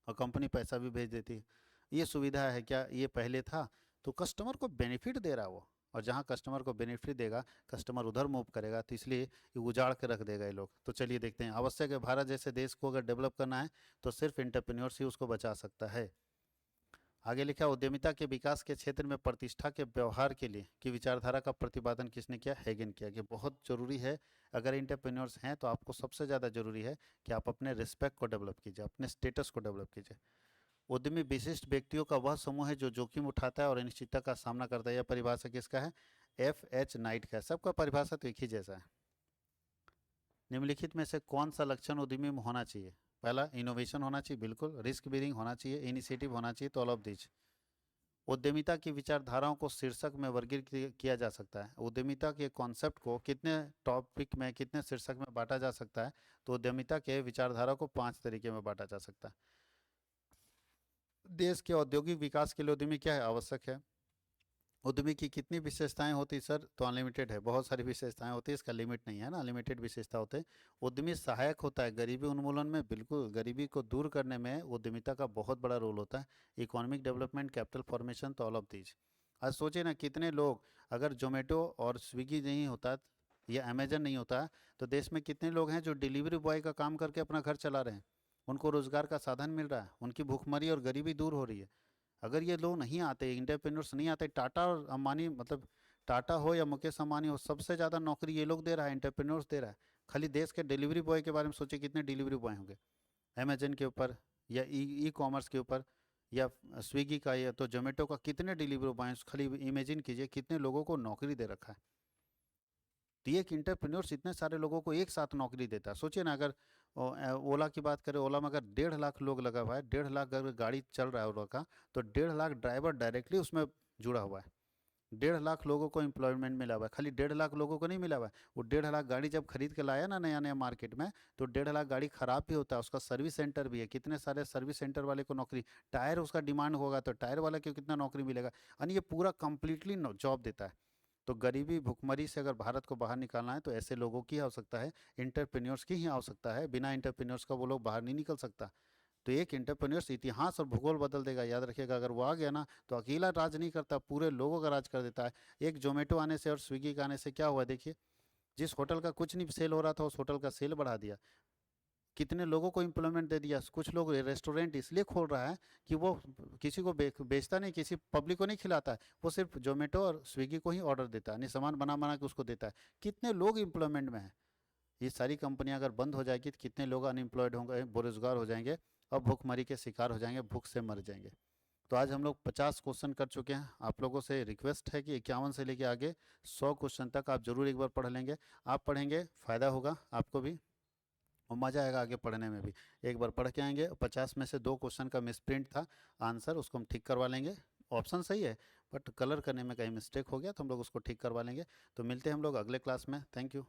और कंपनी पैसा भी भेज देती है। ये सुविधा है क्या? ये पहले था। तो कस्टमर को बेनिफिट दे रहा है वो। और जहाँ कस्टमर को बेनिफिट देगा कस्टमर उधर मूव करेगा, तो इसलिए ये उजाड़ के रख देगा ये लोग। तो चलिए देखते हैं, आवश्यक है भारत जैसे देश को अगर डेवलप करना है तो सिर्फ एंटरप्रेन्योर्स ही उसको बचा सकता है। आगे लिखा, उद्यमिता के विकास के क्षेत्र में प्रतिष्ठा के व्यवहार के लिए की विचारधारा का प्रतिपादन किसने किया? हेगन किया। कि बहुत जरूरी है, अगर एंटरप्रेन्योर्स हैं तो आपको सबसे ज़्यादा जरूरी है कि आप अपने रिस्पेक्ट को डेवलप कीजिए, अपने स्टेटस को डेवलप कीजिए। उद्यमी विशिष्ट व्यक्तियों का वह समूह है जो जोखिम उठाता है और अनिश्चितता का सामना करता है। यह परिभाषा किसका है? F.H. नाइट का है। सबका परिभाषा तो एक ही जैसा है। निम्नलिखित में से कौन सा लक्षण उद्यमी में होना चाहिए? पहला, इनोवेशन होना चाहिए, बिल्कुल। रिस्क बेयरिंग होना चाहिए, इनिशिएटिव होना चाहिए, तो ऑल ऑफ दिस। उद्यमिता की विचारधाराओं को शीर्षक में वर्गीकृत किया जा सकता है। उद्यमिता के कॉन्सेप्ट को कितने टॉपिक में, कितने शीर्षक में बांटा जा सकता है? तो उद्यमिता के विचारधारा को 5 तरीके में बांटा जा सकता है। देश के औद्योगिक विकास के लिए उद्यमी क्या है? आवश्यक है। उद्यमी की कितनी विशेषताएं होती सर? तो अनलिमिटेड है, बहुत सारी विशेषताएं होती है, इसका लिमिट नहीं है ना, अनलिमिटेड विशेषता होते हैं। उद्यमी सहायक होता है गरीबी उन्मूलन में, बिल्कुल, गरीबी को दूर करने में उद्यमिता का बहुत बड़ा रोल होता है। इकोनॉमिक डेवलपमेंट, कैपिटल फॉर्मेशन, तो ऑल ऑफ दीज। आज सोचिए ना, कितने लोग, अगर जोमेटो और स्विगी नहीं होता या अमेजन नहीं होता तो देश में कितने लोग हैं जो डिलीवरी बॉय का काम करके अपना घर चला रहे हैं, उनको रोजगार का साधन मिल रहा है, उनकी भूखमरी और गरीबी दूर हो रही है। अगर ये लोग नहीं आते, इंटरप्रेन्योर्स नहीं आते, टाटा और अंबानी, मतलब टाटा हो या मुकेश अंबानी हो, सबसे ज़्यादा नौकरी ये लोग दे रहा है, इंटरप्रेन्योर्स दे रहा है। खाली देश के डिलीवरी बॉय के बारे में सोचिए, कितने डिलीवरी बॉय होंगे अमेजन के ऊपर, या ई कॉमर्स के ऊपर, या स्विगी का, या तो जोमेटो का, कितने डिलीवरी बॉय, खाली इमेजिन कीजिए कितने लोगों को नौकरी दे रखा है। तो ये एक इंटरप्रेन्योर्स इतने सारे लोगों को एक साथ नौकरी देता है। सोचिए ना, अगर ओला की बात करें, ओला में अगर 1.5 लाख लोग लगा हुआ है, 1.5 लाख अगर गाड़ी चल रहा है ओला का, तो 1.5 लाख ड्राइवर डायरेक्टली उसमें जुड़ा हुआ है। 1.5 लाख लोगों को एम्प्लॉयमेंट मिला हुआ है। खाली 1.5 लाख लोगों को नहीं मिला हुआ है, वो 1.5 लाख गाड़ी जब खरीद के लाया ना नया नया मार्केट में, तो 1.5 लाख गाड़ी खराब भी होता है, उसका सर्विस सेंटर भी है, कितने सारे सर्विस सेंटर वाले को नौकरी, टायर उसका डिमांड होगा तो टायर वाले को कितना नौकरी मिलेगा, यानी ये पूरा कंप्लीटली जॉब देता है। तो गरीबी भुखमरी से अगर भारत को बाहर निकालना है तो ऐसे लोगों की आवश्यकता है, इंटरप्रेन्योर्स की ही आवश्यकता है। बिना इंटरप्रेन्योर्स का वो लोग बाहर नहीं निकल सकता। तो एक इंटरप्रेन्योर्स इतिहास और भूगोल बदल देगा, याद रखिएगा। अगर वो आ गया ना तो अकेला राज नहीं करता, पूरे लोगों का राज कर देता है। एक जोमेटो आने से और स्विगी के आने से क्या हुआ देखिए, जिस होटल का कुछ नहीं सेल हो रहा था उस होटल का सेल बढ़ा दिया, कितने लोगों को एम्प्लॉयमेंट दे दिया। कुछ लोग रेस्टोरेंट इसलिए खोल रहा है कि वो किसी को बेचता नहीं, किसी पब्लिक को नहीं खिलाता है, वो सिर्फ जोमेटो और स्विगी को ही ऑर्डर देता है, नहीं सामान बना बना के उसको देता है। कितने लोग एम्प्लॉयमेंट में हैं। ये सारी कंपनियां अगर बंद हो जाएगी तो कितने लोग अनएम्प्लॉयड होंगे, बेरोजगार हो जाएंगे और भूखमरी के शिकार हो जाएंगे, भूख से मर जाएंगे। तो आज हम लोग 50 क्वेश्चन कर चुके हैं। आप लोगों से रिक्वेस्ट है कि 51 से लेके आगे 100 क्वेश्चन तक आप जरूर एक बार पढ़ लेंगे। आप पढ़ेंगे, फ़ायदा होगा आपको भी और मज़ा आएगा आगे पढ़ने में भी। एक बार पढ़ के आएंगे, 50 में से 2 क्वेश्चन का मिसप्रिंट था आंसर, उसको हम ठीक करवा लेंगे। ऑप्शन सही है बट कलर करने में कहीं मिस्टेक हो गया तो हम लोग उसको ठीक करवा लेंगे। तो मिलते हैं हम लोग अगले क्लास में। Thank you.